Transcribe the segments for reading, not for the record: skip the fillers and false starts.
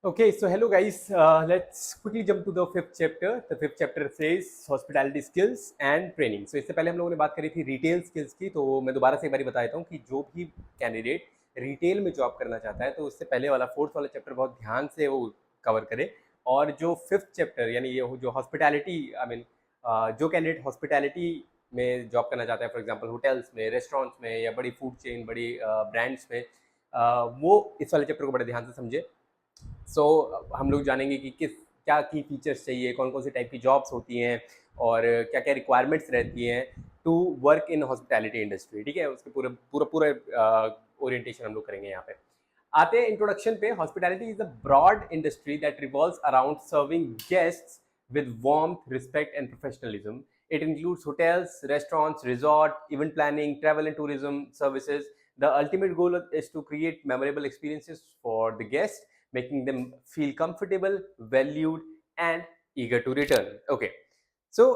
Okay, so hello guys. Let's quickly jump to the fifth chapter. The fifth chapter says hospitality skills and training. So इससे पहले हम लोगों ने बात करी थी रिटेल स्किल्स की, तो मैं दोबारा से एक बार बता देता हूँ कि जो भी कैंडिडेट रिटेल में जॉब करना चाहता है तो उससे पहले वाला फोर्थ वाला चैप्टर बहुत ध्यान से वो कवर करे। और जो फिफ्थ चैप्टर यानी ये जो हॉस्पिटैलिटी जो कैंडिडेट हॉस्पिटैलिटी में जॉब करना चाहता है, फॉर एग्जाम्पल होटल्स में, रेस्टोरेंट्स में या बड़ी फूड चेन, बड़ी ब्रांड्स में, वो इस वाले चैप्टर को बड़े ध्यान से समझे। हम लोग जानेंगे कि क्या की फीचर्स चाहिए, कौन कौन सी टाइप की जॉब्स होती हैं और क्या क्या रिक्वायरमेंट्स रहती हैं to work in hospitality industry. ठीक है, उसके पूरे पूरा पूरा ओरिएंटेशन हम लोग करेंगे यहाँ पे। आते हैं इंट्रोडक्शन पे। Hospitality is a broad industry that revolves around serving guests with warmth, respect, and professionalism. It includes hotels, restaurants, resort, event planning, travel and tourism services. The ultimate goal is to create memorable experiences for the guests, making them feel comfortable, valued, and eager to return. Okay, so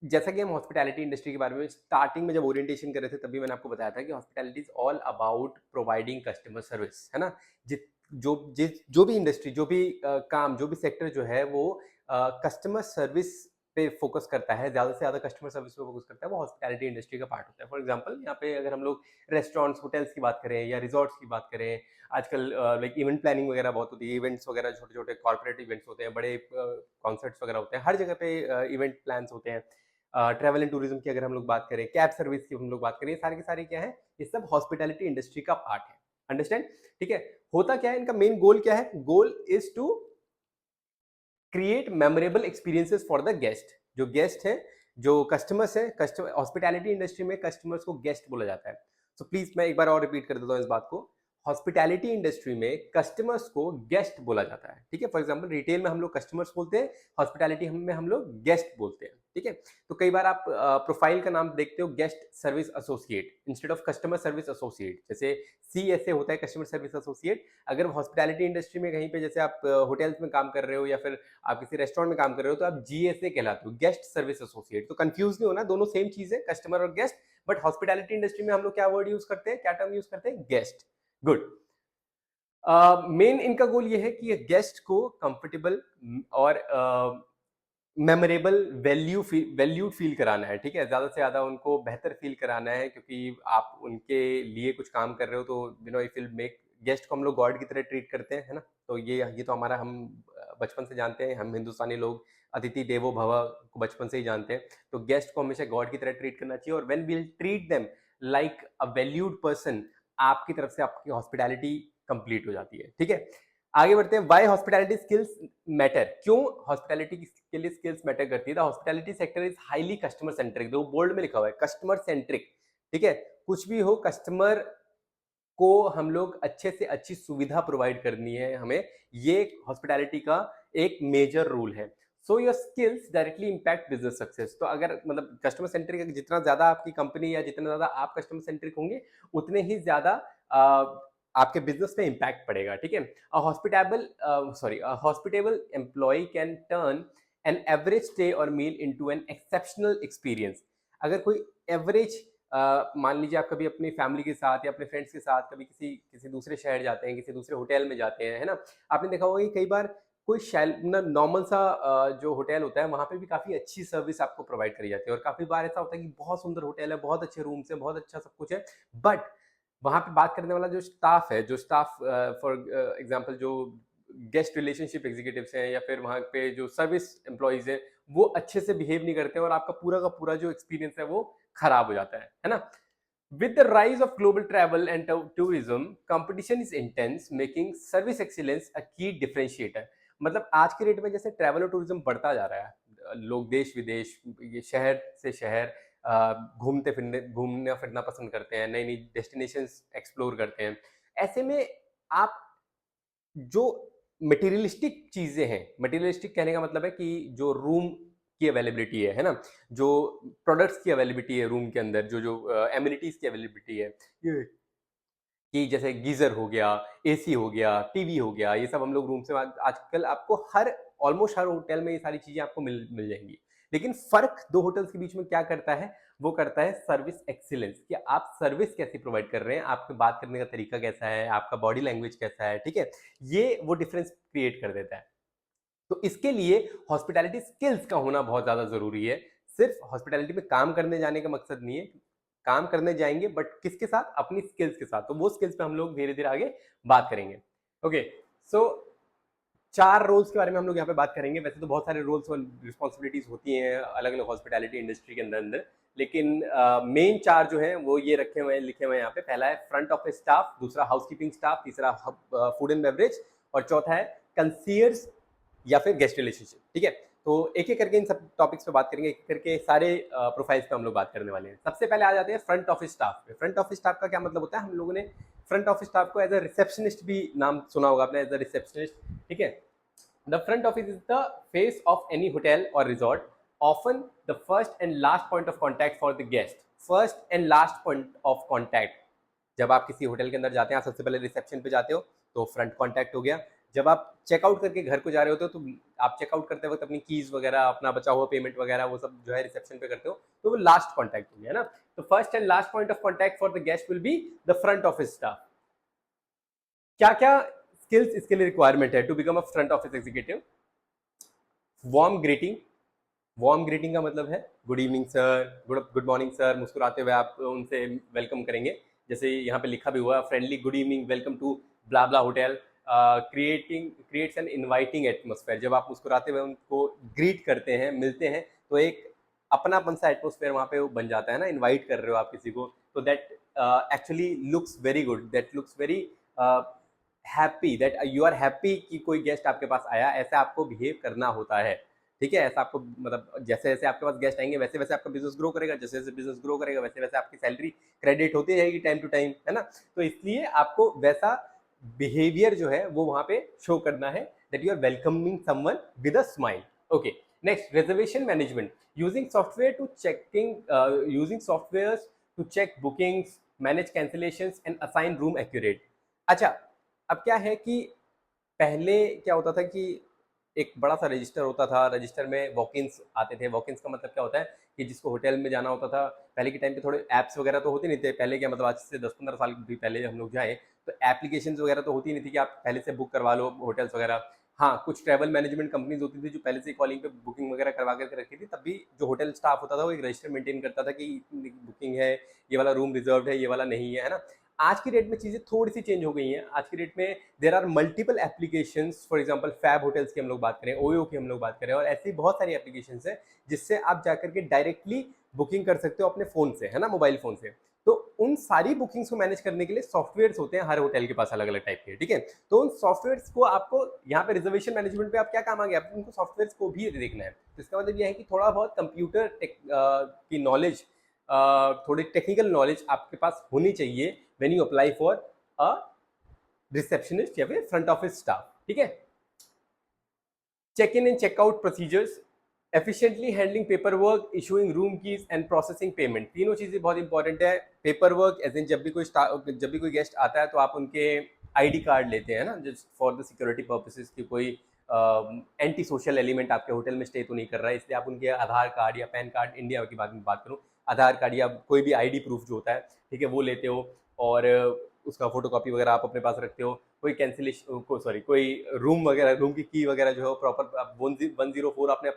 जैसा कि हम hospitality industry के बारे में starting में जब orientation कर रहे थे तभी मैंने आपको बताया था कि hospitality is all about providing customer service, है ना। जो भी इंडस्ट्री, जो भी काम, जो भी सेक्टर जो है वो कस्टमर सर्विस पे फोकस करता है, ज़्यादा से ज़्यादा कस्टमर सर्विस पे फोकस करता है, वो हॉस्पिटैलिटी इंडस्ट्री का पार्ट होता है। फॉर एग्जांपल यहाँ पे अगर हम लोग रेस्टोरेंट्स, होटल्स की बात करें या रिजॉर्ट्स की बात करें, आजकल लाइक इवेंट प्लानिंग वगैरह बहुत होती है, इवेंट्स वगैरह, छोटे छोटे कॉर्पोरेट इवेंट्स होते हैं, बड़े कॉन्सर्ट्स वगैरह होते हैं, हर जगह पे इवेंट प्लान्स होते हैं। ट्रैवल एंड टूरिज्म की अगर हम लोग बात करें, कैब सर्विस की हम लोग बात करें, सारे के सारे क्या है, ये सब हॉस्पिटैलिटी इंडस्ट्री का पार्ट है। अंडरस्टैंड? ठीक है। होता क्या है, इनका मेन गोल क्या है? Goal is to create memorable experiences for the guest. जो गेस्ट है, जो कस्टमर्स है, कस्टमर हॉस्पिटैलिटी इंडस्ट्री में कस्टमर्स को गेस्ट बोला जाता है। सो प्लीज मैं एक बार और रिपीट कर देता हूँ इस बात को। हॉस्पिटैलिटी इंडस्ट्री में कस्टमर्स को गेस्ट बोला जाता है। ठीक है, फॉर एग्जांपल रिटेल में हम लोग कस्टमर्स बोलते हैं, हॉस्पिटैलिटी में हम लोग गेस्ट बोलते हैं। ठीक है, तो कई बार आप प्रोफाइल का नाम देखते हो guest service associate instead of customer service associate, जैसे CSA होता है कस्टमर सर्विस एसोसिएट। अगर हॉस्पिटैलिटी इंडस्ट्री में कहीं पे जैसे आप होटल्स में काम कर रहे हो या फिर आप किसी रेस्टोरेंट में काम कर रहे हो तो आप GSA कहलाते हो, गेस्ट सर्विस एसोसिएट। तो कंफ्यूज नहीं होना, दोनों सेम चीज है, कस्टमर और गेस्ट। बट हॉस्पिटैलिटी इंडस्ट्री में हम लोग क्या वर्ड यूज करते हैं, क्या टर्म यूज करते हैं? गेस्ट। गुड। मेन इनका गोल ये है कि गेस्ट को कंफर्टेबल और मेमोरेबल वैल्यूड फील कराना है। ठीक है, ज्यादा से ज्यादा उनको बेहतर फील कराना है, क्योंकि आप उनके लिए कुछ काम कर रहे हो तो इफ विल मेक गेस्ट को हम लोग गॉड की तरह ट्रीट करते हैं, है ना। तो ये तो हमारा, हम बचपन से जानते हैं, हम हिंदुस्तानी लोग अतिथि देवो भव को बचपन से ही जानते हैं। तो गेस्ट को हमेशा गॉड की तरह ट्रीट करना चाहिए, और when we treat them like a valued person, आपकी तरफ से आपकी हॉस्पिटैलिटी कंप्लीट हो जाती है। ठीक है, आगे बढ़ते हैं। Why hospitality skills matter? क्यों हॉस्पिटैलिटी के लिए स्किल्स मैटर करती है? The hospitality sector is highly customer centric. दो बोल्ड में लिखा हुआ है, कस्टमर सेंट्रिक। ठीक है, कुछ भी हो, कस्टमर को हम लोग अच्छे से अच्छी सुविधा प्रोवाइड करनी है हमें, ये हॉस्पिटैलिटी का एक मेजर रूल है। So your skills directly impact business success. तो अगर मतलब कस्टमर सेंट्रिक, जितना ज्यादा आपकी कंपनी या जितना ज्यादा आप कस्टमर सेंट्रिक होंगे, उतने ही ज्यादा आपके बिजनेस पे इंपैक्ट पड़ेगा। ठीक है, hospitable employee can turn an average stay or meal into an exceptional experience। अगर कोई एवरेज, मान लीजिए आप कभी अपनी फैमिली के साथ या अपने फ्रेंड्स के साथ कभी किसी किसी दूसरे शहर जाते हैं, किसी दूसरे होटल में जाते हैं, है ना। आपने देखा होगा कि कई बार कोई नॉर्मल सा जो होटल होता है वहां पे भी काफी अच्छी सर्विस आपको प्रोवाइड करी जाती है, और काफी बार ऐसा होता है कि बहुत सुंदर होटल है, बहुत अच्छे रूम्स है, बहुत अच्छा सब कुछ है, बट वहां पे बात करने वाला जो स्टाफ है, जो स्टाफ फॉर एग्जांपल जो गेस्ट रिलेशनशिप एग्जीक्यूटिव्स हैं या फिर वहां पे जो सर्विस एम्प्लॉइज हैं, वो अच्छे से बिहेव नहीं करते और आपका पूरा का पूरा जो एक्सपीरियंस है वो खराब हो जाता है ना। With the rise of global travel and tourism, competition is intense, making service excellence a key differentiator। मतलब आज के डेट में जैसे ट्रैवल और टूरिज्म बढ़ता जा रहा है, लोग देश विदेश, ये शहर से शहर घूमना फिरना पसंद करते हैं, नई नई डेस्टिनेशंस एक्सप्लोर करते हैं। ऐसे में आप जो मटेरियलिस्टिक चीजें हैं, मटेरियलिस्टिक कहने का मतलब है कि जो रूम की अवेलेबिलिटी है ना, जो प्रोडक्ट्स की अवेलेबिलिटी है रूम के अंदर, जो जो एमिनिटीज की अवेलेबिलिटी है, ये कि जैसे गीजर हो गया, AC हो गया, टीवी हो गया, ये सब हम लोग रूम से आजकल आपको हर ऑलमोस्ट हर होटल में ये सारी चीजें आपको मिल मिल जाएंगी। लेकिन फर्क दो होटल्स के बीच में क्या करता है? वो करता है सर्विस एक्सीलेंस, कि आप सर्विस कैसे प्रोवाइड कर रहे हैं, आपके बात करने का तरीका कैसा है, आपका बॉडी लैंग्वेज कैसा है, ठीक है, ये वो डिफरेंस क्रिएट कर देता है। तो इसके लिए हॉस्पिटैलिटी स्किल्स का होना बहुत ज्यादा जरूरी है। सिर्फ हॉस्पिटैलिटी में काम करने जाने का मकसद नहीं है, काम करने जाएंगे बट किसके साथ, अपनी स्किल्स के साथ। तो वो स्किल्स पे हम लोग धीरे धीरे आगे बात करेंगे। ओके, सो 4 रोल्स के बारे में हम लोग यहाँ पे बात करेंगे। वैसे तो बहुत सारे रोल्स और रिस्पॉन्सिबिलिटीज होती हैं अलग अलग हॉस्पिटैलिटी इंडस्ट्री के अंदर, लेकिन मेन 4 जो हैं वो ये रखे हुए हैं, लिखे हुए हैं यहाँ पे। पहला है फ्रंट ऑफिस स्टाफ, दूसरा हाउसकीपिंग स्टाफ, तीसरा फूड एंड बेवरेज, और चौथा है कंसीयर्स या फिर गेस्ट रिलेशनशिप। ठीक है, तो एक एक करके इन सब टॉपिक्स पे बात करेंगे, एक एक करके सारे प्रोफाइल्स पे हम लोग बात करने वाले हैं। सबसे पहले आ जाते हैं फ्रंट ऑफिस स्टाफ पे। फ्रंट ऑफिस स्टाफ का क्या मतलब होता है, हम लोगों ने फ्रंट ऑफिस स्टाफ को एज अ रिसेप्शनिस्ट भी नाम सुना होगा आपने, एज अ रिसेप्शनिस्ट। ठीक है, the front office is the face of any hotel और resort, often the first and last point of contact for the guest. First and last point of contact, जब आप किसी होटल के अंदर जाते हैं, आप सबसे पहले रिसेप्शन पे जाते हो तो फ्रंट कॉन्टैक्ट हो गया। जब आप चेकआउट करके घर को जा रहे होते हो तो आप चेकआउट करते वक्त अपनी कीज वगैरह, अपना बचा हुआ पेमेंट वगैरह वो सब जो है रिसेप्शन पे करते हो, तो वो लास्ट कॉन्टैक्ट हो गया ना। तो first and last point of contact for the guest will be the front office staff. क्या क्या स्किल्स इसके लिए रिक्वायरमेंट है to become a front office executive? Warm greeting. Warm greeting का मतलब है good evening sir, good morning sir, मुस्कुराते हुए आप उनसे वेलकम करेंगे। जैसे यहाँ पे लिखा भी हुआ, friendly good evening, welcome to blah blah hotel, creates an inviting atmosphere. जब आप मुस्कुराते हुए उनको ग्रीट करते हैं, मिलते हैं, तो एक अपनापन सा एटमोसफेयर वहाँ पे बन जाता है ना, इनवाइट कर रहे हो आप किसी को, तो that actually looks very good, that looks very happy, that you are happy कि कोई गेस्ट आपके पास आया, ऐसा आपको बिहेव करना होता है। ठीक है, ऐसा आपको मतलब जैसे जैसे आपके पास गेस्ट आएंगे वैसे वैसे आपका बिजनेस ग्रो करेगा, जैसे जैसे बिजनेस ग्रो करेगा वैसे वैसे आपकी सैलरी क्रेडिट होती जाएगी टाइम टू टाइम, है ना। तो इसलिए आपको वैसा बिहेवियर जो है वो वहां पे शो करना है, that you are welcoming someone with a smile. Okay, next reservation management, using software to checking using software to check bookings, manage cancellations and assign room accurate. अच्छा, अब क्या है कि पहले क्या होता था कि एक बड़ा सा रजिस्टर होता था, रजिस्टर में वॉक-इन्स आते थे। वॉक-इन्स का मतलब क्या होता है कि जिसको होटल में जाना होता था, पहले के टाइम पे थोड़े ऐप्स वगैरह तो होते नहीं थे। पहले क्या मतलब आज से 10-15 साल भी पहले हम लोग जाएँ तो एप्लीकेशंस वगैरह तो होती नहीं थी कि आप पहले से बुक करवा लो होटल्स वगैरह। हाँ, कुछ ट्रैवल मैनेजमेंट कंपनीज होती थी जो पहले से कॉलिंग पे बुकिंग वगैरह करवा कर रखी थी। तब भी जो होटल स्टाफ होता था वो एक रजिस्टर मेंटेन करता था कि इतनी बुकिंग है, ये वाला रूम रिजर्व्ड है, ये वाला नहीं है, है ना। आज की डेट में चीज़ें थोड़ी सी चेंज हो गई हैं। आज की डेट में there are multiple applications, for example Fab Hotels की हम लोग बात करें, ओयो की हम लोग बात करें, और ऐसी बहुत सारी एप्लीकेशंस हैं जिससे आप जाकर के डायरेक्टली बुकिंग कर सकते हो अपने फ़ोन से, है ना, मोबाइल फ़ोन से। तो उन सारी बुकिंग्स को मैनेज करने के लिए सॉफ्टवेयर्स होते हैं हर होटल के पास अलग अलग टाइप के। ठीक है, तो उन सॉफ्टवेयर्स को आपको यहाँ पे रिजर्वेशन मैनेजमेंट पे आप क्या काम आ गया, आपको उनको सॉफ्टवेयर्स को भी देखना है। तो इसका मतलब यह है कि थोड़ा बहुत कंप्यूटर की नॉलेज, थोड़ी टेक्निकल नॉलेज आपके पास होनी चाहिए when you apply for a receptionist या फिर फ्रंट ऑफिस स्टाफ। ठीक है, check in and checkout procedures, efficiently handling paper work, issuing room keys and processing payment. तीनों चीजें बहुत इंपॉर्टेंट है। पेपर वर्क एज इन जब भी कोई गेस्ट आता है तो आप उनके आईडी कार्ड लेते हैं ना, just for the security purposes की कोई एंटी सोशल एलिमेंट आपके होटल में स्टे तो नहीं कर रहा है, इसलिए आप उनके आधार कार्ड या पैन कार्ड, इंडिया की बात करूँ, आधार कार्ड या कोई भी आईडी प्रूफ जो होता है, ठीक है, वो लेते हो, और उसका फोटो कॉपी वगैरह आप अपने पास रखते हो। कोई कैंसिलेशन को सॉरी कोई रूम वगैरह, रूम की की वगैरह जो है प्रॉपर 104 आपने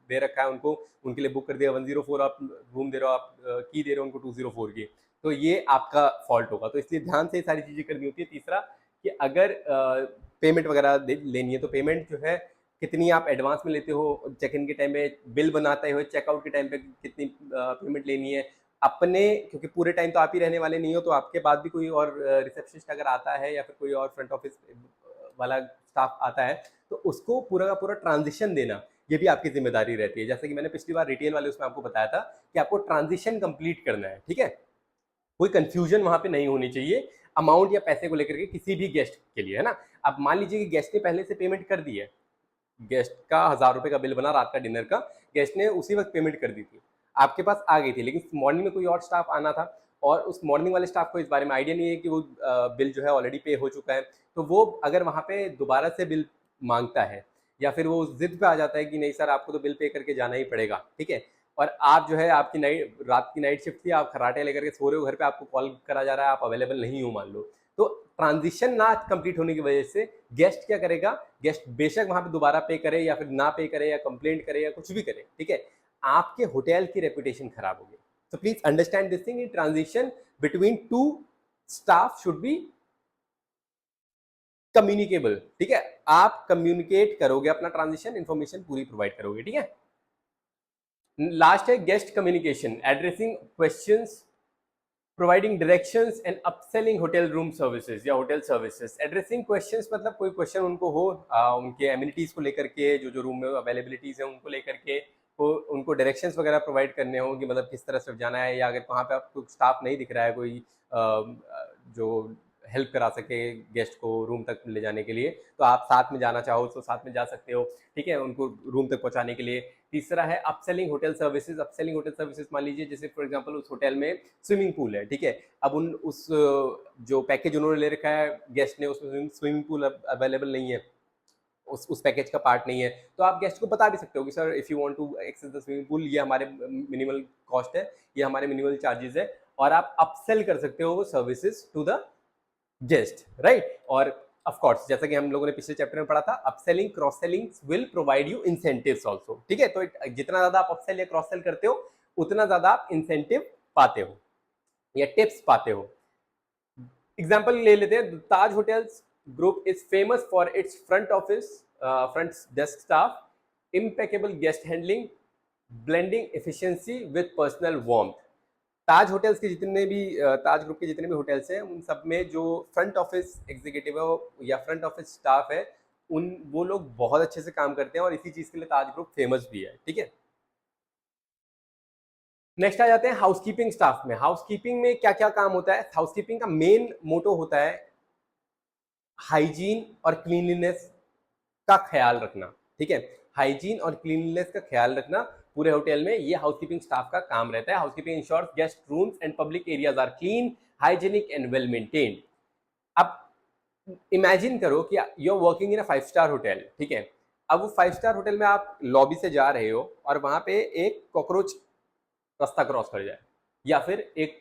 दे रखा है उनको, उनके लिए बुक कर दिया 104, आप रूम दे रहे हो, आप की दे रहे हो उनको 204 की, तो ये आपका फॉल्ट होगा। तो इसलिए ध्यान से ये सारी चीज़ें करनी होती है। तीसरा कि अगर पेमेंट वगैरह लेनी है तो पेमेंट जो है कितनी आप एडवांस में लेते हो, चेक इन के टाइम पे बिल बनाते हुए चेकआउट के टाइम पे कितनी पेमेंट लेनी है अपने, क्योंकि पूरे टाइम तो आप ही रहने वाले नहीं हो, तो आपके बाद भी कोई और रिसेप्शनिस्ट अगर आता है या फिर कोई और फ्रंट ऑफिस वाला स्टाफ आता है तो उसको पूरा का पूरा ट्रांजिशन देना ये भी आपकी जिम्मेदारी रहती है। जैसे कि मैंने पिछली बार रिटेल वाले उसमें आपको बताया था कि आपको ट्रांजिशन कंप्लीट करना है। ठीक है, कोई कंफ्यूजन वहां पे नहीं होनी चाहिए अमाउंट या पैसे को लेकर के किसी भी गेस्ट के लिए, है ना। अब मान लीजिए कि गेस्ट ने पहले से पेमेंट कर दी है, गेस्ट का 1000 रुपए का बिल बना रात का डिनर का, गेस्ट ने उसी वक्त पेमेंट कर दी थी, आपके पास आ गई थी, लेकिन मॉर्निंग में कोई और स्टाफ आना था और उस मॉर्निंग वाले स्टाफ को इस बारे में आइडिया नहीं है कि वो बिल जो है ऑलरेडी पे हो चुका है, तो वो अगर वहाँ पे दोबारा से बिल मांगता है या फिर वो जिद पे आ जाता है कि नहीं सर आपको तो बिल पे करके जाना ही पड़ेगा, ठीक है, और आप जो है आपकी रात की नाइट शिफ्ट थी, आप खर्राटे लेकर के सो रहे हो घर पे, आपको कॉल करा जा रहा है, आप अवेलेबल नहीं हो मान लो, तो ट्रांजिशन ना कंप्लीट होने की वजह से गेस्ट क्या करेगा, गेस्ट बेशक वहां पे दोबारा पे करे या फिर ना पे करे या कंप्लेंट करे या कुछ भी करे, ठीक है, आपके होटल की रेपुटेशन खराब होगी। So please understand this thing, in transition between two staff should be communicable, ठीक है, आप कम्युनिकेट करोगे अपना ट्रांजिशन, इंफॉर्मेशन पूरी प्रोवाइड करोगे, ठीक है। लास्ट है guest communication, addressing questions, providing directions and upselling hotel room services या होटल सर्विसेज। एड्रेसिंग क्वेश्चंस मतलब कोई क्वेश्चन उनको हो उनके एमिनिटीज को लेकर के, जो जो रूम में अवेलेबिलिटीज है उनको लेकर के, को उनको डायरेक्शंस वगैरह प्रोवाइड करने हो कि मतलब किस तरह से जाना है, या अगर वहाँ पे आपको स्टाफ नहीं दिख रहा है कोई जो हेल्प करा सके गेस्ट को रूम तक ले जाने के लिए, तो आप साथ में जाना चाहो तो साथ में जा सकते हो, ठीक है, उनको रूम तक पहुंचाने के लिए। तीसरा है upselling hotel services. Upselling hotel services मान लीजिए जैसे फॉर एग्जांपल उस होटल में स्विमिंग पूल है, ठीक है, अब उस जो पैकेज उन्होंने ले रखा है गेस्ट ने, उसमें स्विमिंग पूल अवेलेबल नहीं है, उस पैकेज का पार्ट नहीं है, तो आप गेस्ट को बता भी सकते हो कि sir if you want to access the swimming pool, ये हमारे मिनिमल कॉस्ट है, ये हमारे मिनिमल चार्जेस है, और आप अपसेल कर सकते हो वो services to the guest, right. और ऑफ कोर्स जैसा कि हम लोगों ने पिछले चैप्टर में पढ़ा था, upselling cross selling will provide you incentives also, ठीक है, तो जितना ज्यादा आप अपसेल या क्रॉस सेल करते हो उतना ज्यादा आप इंसेंटिव पाते हो या टिप्स पाते हो। एग्जाम्पल ले लेते हैं, Taj hotels group is famous for its front office, front desk staff, impeccable guest handling, blending efficiency with personal warmth. Taj hotels के जितने भी ताज ग्रुप के जितने भी होटल्स हैं उन सब में जो फ्रंट ऑफिस एग्जीक्यूटिव है या फ्रंट ऑफिस स्टाफ है, उन वो लोग बहुत अच्छे से काम करते हैं और इसी चीज के लिए ताज ग्रुप फेमस भी है, ठीक है। नेक्स्ट आ जाते हैं हाउसकीपिंग स्टाफ में। हाउसकीपिंग में क्या क्या काम होता है? हाउसकीपिंग का मेन मोटो होता है हाइजीन और क्लीनलीनेस का ख्याल रखना, ठीक है, हाइजीन और क्लीनलीनेस का ख्याल रखना पूरे होटल में, ये हाउसकीपिंग स्टाफ का काम रहता है। Housekeeping ensures guest rooms and public areas are clean, hygienic and well maintained. अब इमेजिन करो कि you are working in a 5 star hotel, ठीक है, अब वो 5 स्टार होटल में आप लॉबी से जा रहे हो और वहां पे एक कॉकरोच रास्ता क्रॉस कर जाए या फिर एक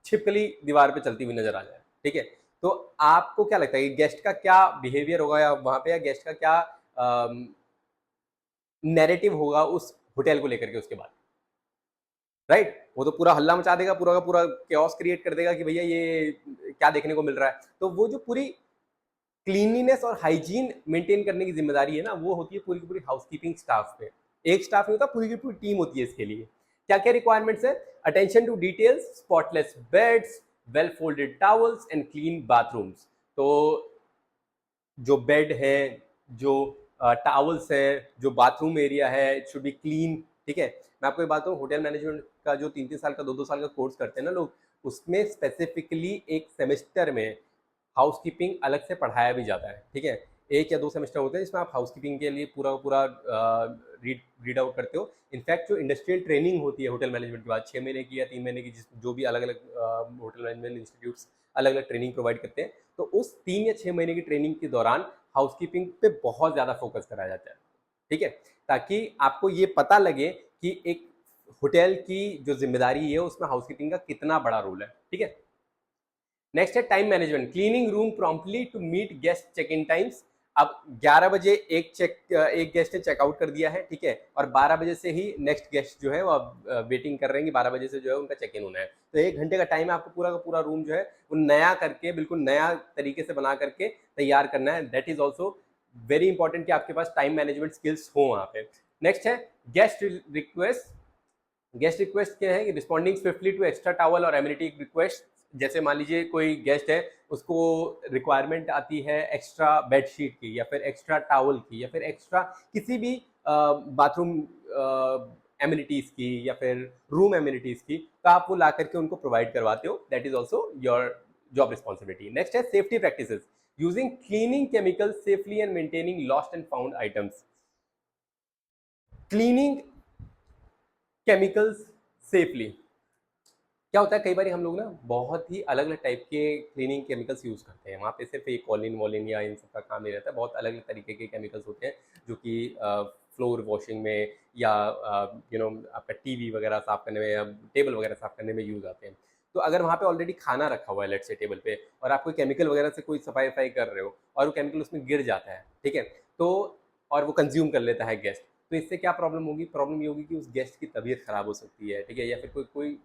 छिपकली दीवार पे चलती हुई नजर आ जाए, ठीक है, तो आपको क्या लगता है कि गेस्ट का क्या बिहेवियर होगा या वहां पे, या गेस्ट का क्या नैरेटिव होगा उस होटल को लेकर के उसके बाद, राइट, वो तो पूरा हल्ला मचा देगा, पूरा का पूरा केओस क्रिएट कर देगा कि भैया ये क्या देखने को मिल रहा है। तो वो जो पूरी क्लीनलीनेस और हाइजीन मेंटेन करने की जिम्मेदारी है ना, वो होती है पूरी की पूरी हाउसकीपिंग स्टाफ पे। एक स्टाफ नहीं होता, पूरी की पूरी टीम होती है इसके लिए। क्या क्या रिक्वायरमेंट्स है? Attention to details, spotless beds, well folded towels and clean bathrooms. तो जो बेड है, जो टॉवल्स है, जो बाथरूम एरिया है, इट शुड बी क्लीन, ठीक है। मैं आपको ये बात हूँ, होटल मैनेजमेंट का जो 3-3 साल का 2-2 साल का कोर्स करते हैं ना लोग, उसमें स्पेसिफिकली एक सेमेस्टर में हाउसकीपिंग अलग से पढ़ाया भी जाता है, ठीक है, 1 या 2 सेमेस्टर होते हैं जिसमें आप हाउसकीपिंग के लिए पूरा पूरा रीड आउट करते हो। इनफैक्ट जो इंडस्ट्रियल ट्रेनिंग होती है होटल मैनेजमेंट के बाद 6 महीने की या 3 महीने की, जो भी अलग अलग होटल मैनेजमेंट इंस्टीट्यूट्स अलग अलग ट्रेनिंग प्रोवाइड करते हैं, तो उस 3 या 6 महीने की ट्रेनिंग के दौरान हाउसकीपिंग पे बहुत ज़्यादा फोकस कराया जाता है, ठीक है, ताकि आपको ये पता लगे कि एक होटल की जो जिम्मेदारी है उसमें हाउसकीपिंग का कितना बड़ा रोल है, ठीक है। नेक्स्ट है time management, cleaning room promptly to meet guest check in times. अब 11 बजे एक गेस्ट ने चेकआउट कर दिया है, ठीक है, और 12 बजे से ही नेक्स्ट गेस्ट जो है वो वेटिंग कर रहे हैं कि 12 बजे से जो है उनका चेक इन होना है, तो 1 घंटे का टाइम है, आपको पूरा का पूरा रूम जो है वो नया करके, बिल्कुल नया तरीके से बना करके तैयार करना है। That is also very important कि आपके पास टाइम मैनेजमेंट स्किल्स हो वहाँ पे। नेक्स्ट है गेस्ट रिक्वेस्ट। गेस्ट रिक्वेस्ट क्या है कि responding swiftly to extra towel और एमिनिटी रिक्वेस्ट। जैसे मान लीजिए कोई गेस्ट है, उसको रिक्वायरमेंट आती है एक्स्ट्रा बेडशीट की या फिर एक्स्ट्रा टॉवल की या फिर एक्स्ट्रा किसी भी बाथरूम एमिनिटीज की या फिर रूम एमिनिटीज की, तो आप वो ला करके उनको प्रोवाइड करवाते हो। That is also your job responsibility. Next है safety practices, using cleaning chemicals safely and maintaining lost and found items. Cleaning chemicals safely क्या होता है, कई बार हम लोग ना बहुत ही अलग अलग टाइप के क्लीनिंग केमिकल्स यूज़ करते हैं, वहाँ पे सिर्फ एक कॉलिन वॉलिन या इन सब का काम नहीं रहता है, बहुत अलग अलग तरीके के केमिकल्स होते हैं जो कि फ्लोर वॉशिंग में या आपका टीवी वगैरह साफ करने में या टेबल वगैरह साफ करने में यूज आते हैं। तो अगर वहाँ पे ऑलरेडी खाना रखा हुआ है लेट्स से टेबल पे, और आप कोई केमिकल वगैरह से कोई सफाई वफाई कर रहे हो और वो केमिकल उसमें गिर जाता है, ठीक है, तो और वो कंज्यूम कर लेता है गेस्ट, तो इससे क्या प्रॉब्लम होगी? प्रॉब्लम ये होगी कि उस गेस्ट की तबीयत खराब हो सकती है, ठीक है, या फिर कोई कोई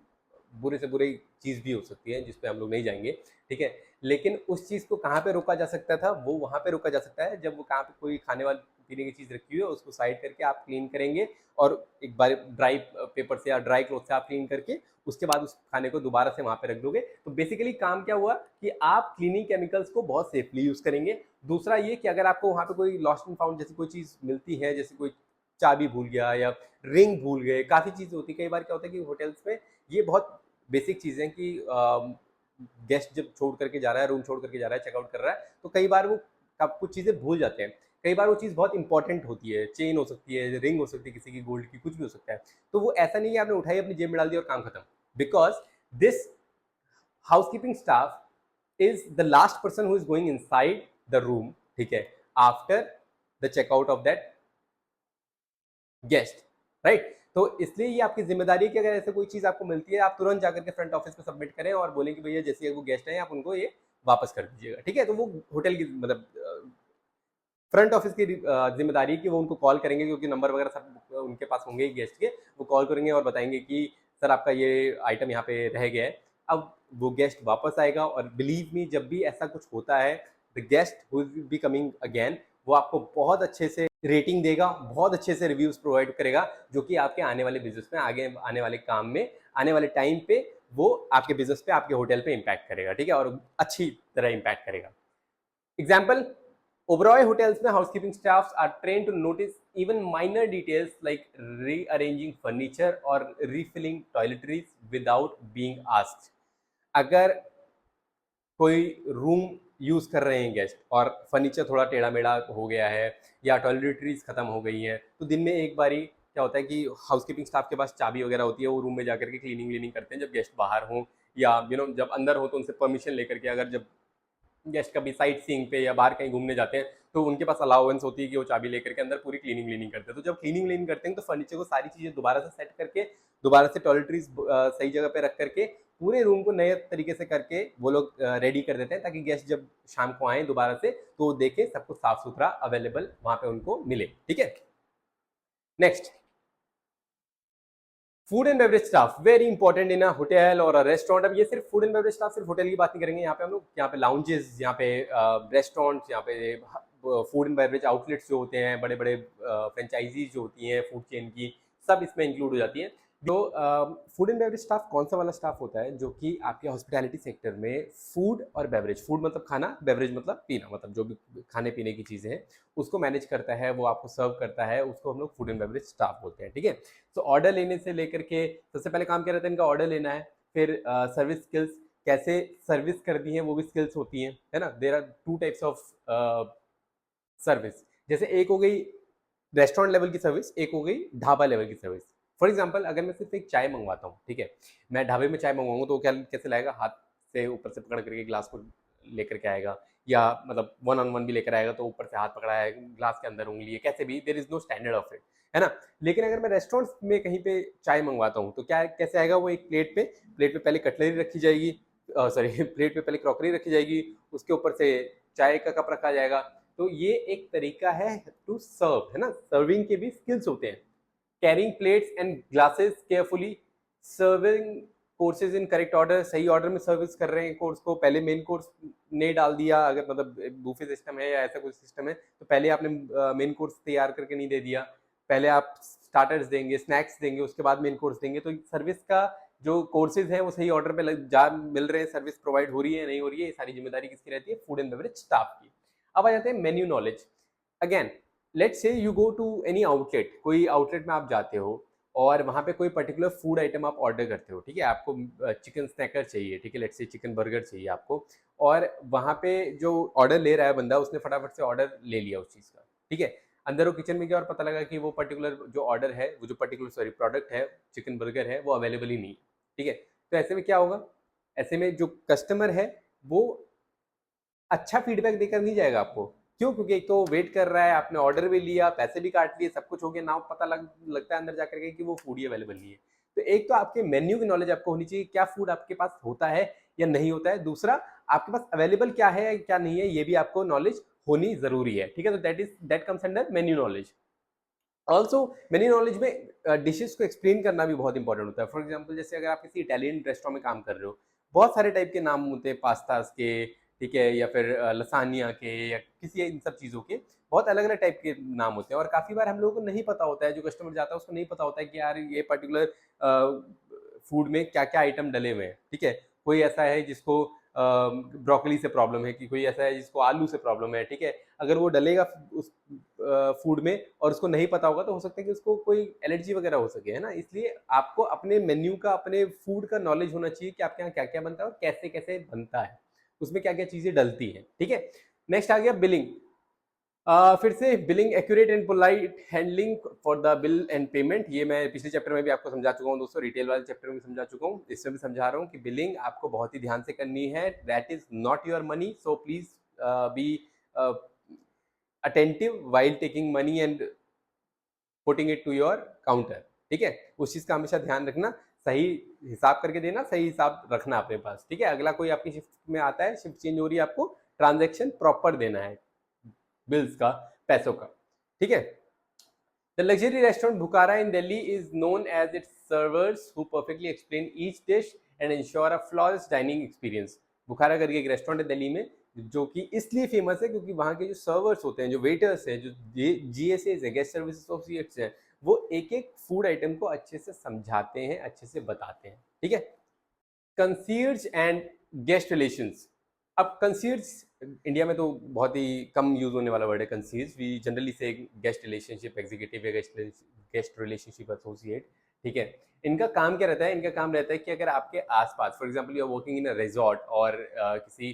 बुरे से बुरी चीज़ भी हो सकती है जिस पे हम लोग नहीं जाएंगे, ठीक है। लेकिन उस चीज़ को कहाँ पे रोका जा सकता था? वो वहाँ पे रोका जा सकता है जब वो कहाँ पे कोई खाने वाली पीने की चीज़ रखी हुई है, उसको साइड करके आप क्लीन करेंगे और एक बार ड्राई पेपर से या ड्राई क्लॉथ से आप क्लीन करके उसके बाद उस खाने को दोबारा से वहाँ पे रख दोगे। तो बेसिकली काम क्या हुआ कि आप क्लीनिंग केमिकल्स को बहुत सेफली यूज़ करेंगे। दूसरा ये कि अगर आपको वहाँ पे कोई लॉस्ट एंड फाउंड जैसी कोई चीज़ मिलती है, जैसे कोई चाबी भूल गया या रिंग भूल गए, काफ़ी चीज़ें होती है। कई बार क्या होता है कि होटल्स में ये बहुत बेसिक चीज़ें कि गेस्ट जब छोड़ करके जा रहा है, रूम छोड़ करके जा रहा है, चेकआउट कर रहा है, तो कई बार वो कुछ चीज़ें भूल जाते हैं। कई बार वो चीज़ बहुत इंपॉर्टेंट होती है, चेन हो सकती है, रिंग हो सकती है किसी की गोल्ड की, कुछ भी हो सकता है। तो वो ऐसा नहीं है आपने उठाई अपनी जेब में डाल दिया और काम खत्म। Because this housekeeping staff is the last person who is going inside the room, ठीक है, after the checkout of that guest, right. तो इसलिए ये आपकी जिम्मेदारी है कि अगर ऐसे कोई चीज आपको मिलती है, आप तुरंत जाकर के फ्रंट ऑफिस पे सबमिट करें और बोलें कि भैया जैसे वो गेस्ट हैं आप उनको ये वापस कर दीजिएगा, ठीक है। तो वो होटल की मतलब फ्रंट ऑफिस की जिम्मेदारी है कि वो उनको कॉल करेंगे, क्योंकि नंबर वगैरह सब उनके पास होंगे गेस्ट के, वो कॉल करेंगे और बताएंगे कि सर आपका ये आइटम यहाँ पे रह गया है। अब वो गेस्ट वापस आएगा और बिलीव मी, जब भी ऐसा कुछ होता है, the guest who will be coming again, वो आपको बहुत अच्छे से रेटिंग देगा, बहुत अच्छे से रिव्यूज प्रोवाइड करेगा, जो कि आपके आने वाले बिजनेस में, आगे आने वाले काम में, आने वाले टाइम पे वो आपके बिजनेस पे, आपके होटल पे इम्पैक्ट करेगा, ठीक है, और अच्छी तरह इम्पैक्ट करेगा। एग्जाम्पल, Oberoi hotels में housekeeping staffs are trained to notice even minor details like rearranging furniture or refilling toiletries without being asked. अगर कोई रूम यूज कर रहे हैं गेस्ट और फर्नीचर थोड़ा टेढ़ा मेढ़ा हो गया है या टॉयलेटरीज खत्म हो गई हैं, तो दिन में एक बारी क्या होता है कि हाउसकीपिंग स्टाफ के पास चाबी वगैरह होती है, वो रूम में जाकर के क्लीनिंग व्लीनिंग करते हैं जब गेस्ट बाहर हों, या जब अंदर हो तो उनसे परमिशन लेकर के, अगर जब गेस्ट कभी साइट सीइंग पे या बाहर कहीं घूमने जाते हैं तो उनके पास अलाउंस होती है कि वो चाबी लेकर के अंदर पूरी क्लीनिंग व्लीनिंग करते हैं। तो जब क्लीनिंग व्लीनिंग करते हैं तो फर्नीचर को सारी चीज़ें दोबारा से सेट करके, दोबारा से टॉयलेटरीज सही जगह पे रख करके, पूरे रूम को नए तरीके से करके वो लोग रेडी कर देते हैं, ताकि गेस्ट जब शाम को आए दोबारा से तो वो देखें सब कुछ साफ सुथरा अवेलेबल वहाँ पे उनको मिले, ठीक है। Next, food and beverage staff, very important in a hotel और अ रेस्टोरेंट। अब ये सिर्फ फूड एंड बेवरेज स्टाफ सिर्फ होटल की बात नहीं करेंगे, यहाँ पे हम लोग, यहाँ पे लाउंजेस, यहाँ पे रेस्टोरेंट्स, यहाँ पे फूड एंड बेवरेज आउटलेट्स जो होते हैं, बड़े बड़े फ्रेंचाइजीज जो होती हैं फूड चेन की, सब इसमें इंक्लूड हो जाती हैं। जो फूड एंड बेवरेज स्टाफ कौन सा वाला स्टाफ होता है? जो कि आपके हॉस्पिटैलिटी सेक्टर में फूड और बेवरेज, फूड मतलब खाना, बेवरेज मतलब पीना, मतलब जो भी खाने पीने की चीज़ें हैं उसको मैनेज करता है, वो आपको सर्व करता है, उसको हम लोग फूड एंड बेवरेज स्टाफ बोलते हैं, ठीक है। तो ऑर्डर लेने से लेकर के, सबसे पहले काम क्या रहता है इनका? ऑर्डर लेना है। फिर सर्विस स्किल्स, कैसे सर्विस करनी है वो भी स्किल्स होती हैं, है ना। There are two types of service. जैसे एक हो गई रेस्टोरेंट लेवल की सर्विस, एक हो गई ढाबा लेवल की सर्विस। फॉर एग्जाम्पल, अगर मैं सिर्फ एक चाय मंगवाता हूँ, ठीक है, मैं ढाबे में चाय मंगवाऊंगा तो क्या कैसे लाएगा? हाथ से ऊपर से पकड़ करके ग्लास को लेकर के आएगा, या मतलब वन ऑन वन भी लेकर आएगा तो ऊपर से हाथ पकड़ा है, ग्लास के अंदर उंगली है, कैसे भी, there is no standard of it, है ना। लेकिन अगर मैं रेस्टोरेंट्स में कहीं पे चाय मंगवाता हूँ तो क्या कैसे आएगा? वो एक प्लेट पे पहले कटलरी रखी जाएगी, सॉरी प्लेट पे पहले क्रॉकरी रखी जाएगी, उसके ऊपर से चाय का कप रखा जाएगा। तो ये एक तरीका है टू सर्व, है ना। सर्विंग के भी स्किल्स होते हैं। Carrying plates and glasses carefully, serving courses in correct order, सही ऑर्डर में सर्विस कर रहे हैं कोर्स को, पहले मेन कोर्स नहीं डाल दिया, अगर मतलब बूफे सिस्टम है या ऐसा कुछ सिस्टम है तो पहले आपने मेन कोर्स तैयार करके नहीं दे दिया, पहले आप स्टार्टर्स देंगे, स्नैक्स देंगे, उसके बाद मेन कोर्स देंगे। तो सर्विस का जो कोर्सेज है वो सही ऑर्डर पे जा मिल रहे हैं, सर्विस प्रोवाइड हो रही है नहीं हो रही है, ये सारी जिम्मेदारी किसकी रहती है? फूड एंड बेवरेज स्टाफ की। अब आ जाते हैं menu knowledge. Again, let's say you go to any outlet, कोई आउटलेट में आप जाते हो और वहाँ पे कोई पर्टिकुलर फूड आइटम आप ऑर्डर करते हो, ठीक है, आपको चिकन स्नैकर चाहिए, ठीक है, लेट्स से चिकन बर्गर चाहिए आपको, और वहाँ पे जो ऑर्डर ले रहा है बंदा, उसने फटाफट से ऑर्डर ले लिया उस चीज़ का, ठीक है। अंदर वो किचन में गया और पता लगा कि वो पर्टिकुलर जो ऑर्डर है, वो जो पर्टिकुलर सॉरी प्रोडक्ट है, चिकन बर्गर है, वो अवेलेबल ही नहीं, ठीक है। तो ऐसे में क्या होगा? ऐसे में जो कस्टमर है वो अच्छा फीडबैक देकर नहीं जाएगा आपको, क्यों? क्योंकि एक तो वेट कर रहा है, आपने ऑर्डर भी लिया, पैसे भी काट लिए, सब कुछ हो गया, नाउ पता लगता है अंदर जाकर के कि वो फूड ही अवेलेबल नहीं है। तो एक तो आपके मेन्यू की नॉलेज आपको होनी चाहिए, क्या फूड आपके पास होता है या नहीं होता है। दूसरा, आपके पास अवेलेबल क्या है क्या नहीं है, ये भी आपको नॉलेज होनी जरूरी है, ठीक है। तो that comes under menu knowledge. Also menu knowledge में डिशेस को एक्सप्लेन करना भी बहुत इंपॉर्टेंट होता है। फॉर एग्जाम्पल, जैसे अगर आप किसी इटालियन रेस्टोरेंट में काम कर रहे हो, बहुत सारे टाइप के नाम होते हैं, पास्तास के, ठीक है, या फिर लसानिया के, या किसी इन सब चीज़ों के बहुत अलग अलग टाइप के नाम होते हैं। और काफ़ी बार हम लोगों को नहीं पता होता है, जो कस्टमर जाता है उसको नहीं पता होता है कि यार ये पर्टिकुलर फूड में क्या क्या आइटम डले हुए हैं, ठीक है। कोई ऐसा है जिसको ब्रोकली से प्रॉब्लम है, कि कोई ऐसा है जिसको आलू से प्रॉब्लम है, ठीक है। अगर वो डलेगा उस फूड में और उसको नहीं पता होगा, तो हो सकता है कि उसको कोई एलर्जी वगैरह हो सके, है ना। इसलिए आपको अपने मेन्यू का, अपने फूड का नॉलेज होना चाहिए कि आपके यहाँ क्या क्या बनता है और कैसे कैसे बनता है, उसमें क्या क्या चीजें डलती हैं, ठीक है। नेक्स्ट आ गया बिलिंग। फिर से billing, accurate and polite handling for the bill and payment. ये मैं पिछले चैप्टर में भी आपको समझा चुका हूँ दोस्तों, रिटेल वाले चैप्टर में समझा चुका हूँ, इसमें भी समझा रहा हूँ कि बिलिंग आपको बहुत ही ध्यान से करनी है। That is not your money, so please be attentive while taking money and putting it to your counter, ठीक है। उस चीज का हमेशा ध्यान रखना, सही हिसाब करके देना, सही हिसाब रखना अपने पास, ठीक है। अगला कोई आपकी शिफ्ट में आता है, शिफ्ट चेंज हो रही है, आपको ट्रांजेक्शन प्रॉपर देना है बिल्स का, पैसों का, ठीक है। The luxury restaurant Bukhara in Delhi is known as its servers who perfectly explain each dish and ensure a flawless dining experience. बुखारा करके एक रेस्टोरेंट है दिल्ली में, जो कि इसलिए फेमस है क्योंकि वहाँ के जो सर्वर्स होते हैं, जो वेटर्स हैं, जो GSAs है, गेस्ट सर्विस एसोसिएट्स हैं, वो एक एक फूड आइटम को अच्छे से समझाते हैं, अच्छे से बताते हैं, ठीक है। Concierge and guest relations. अब कंसीयर्ज इंडिया में तो बहुत ही कम यूज होने वाला वर्ड है कंसीयर्ज। वी जनरली से गेस्ट रिलेशनशिप एग्जीक्यूटिव या गेस्ट रिलेशनशिप एसोसिएट, ठीक है। इनका काम क्या रहता है? इनका काम रहता है कि अगर आपके आसपास, for example you are working in a resort और किसी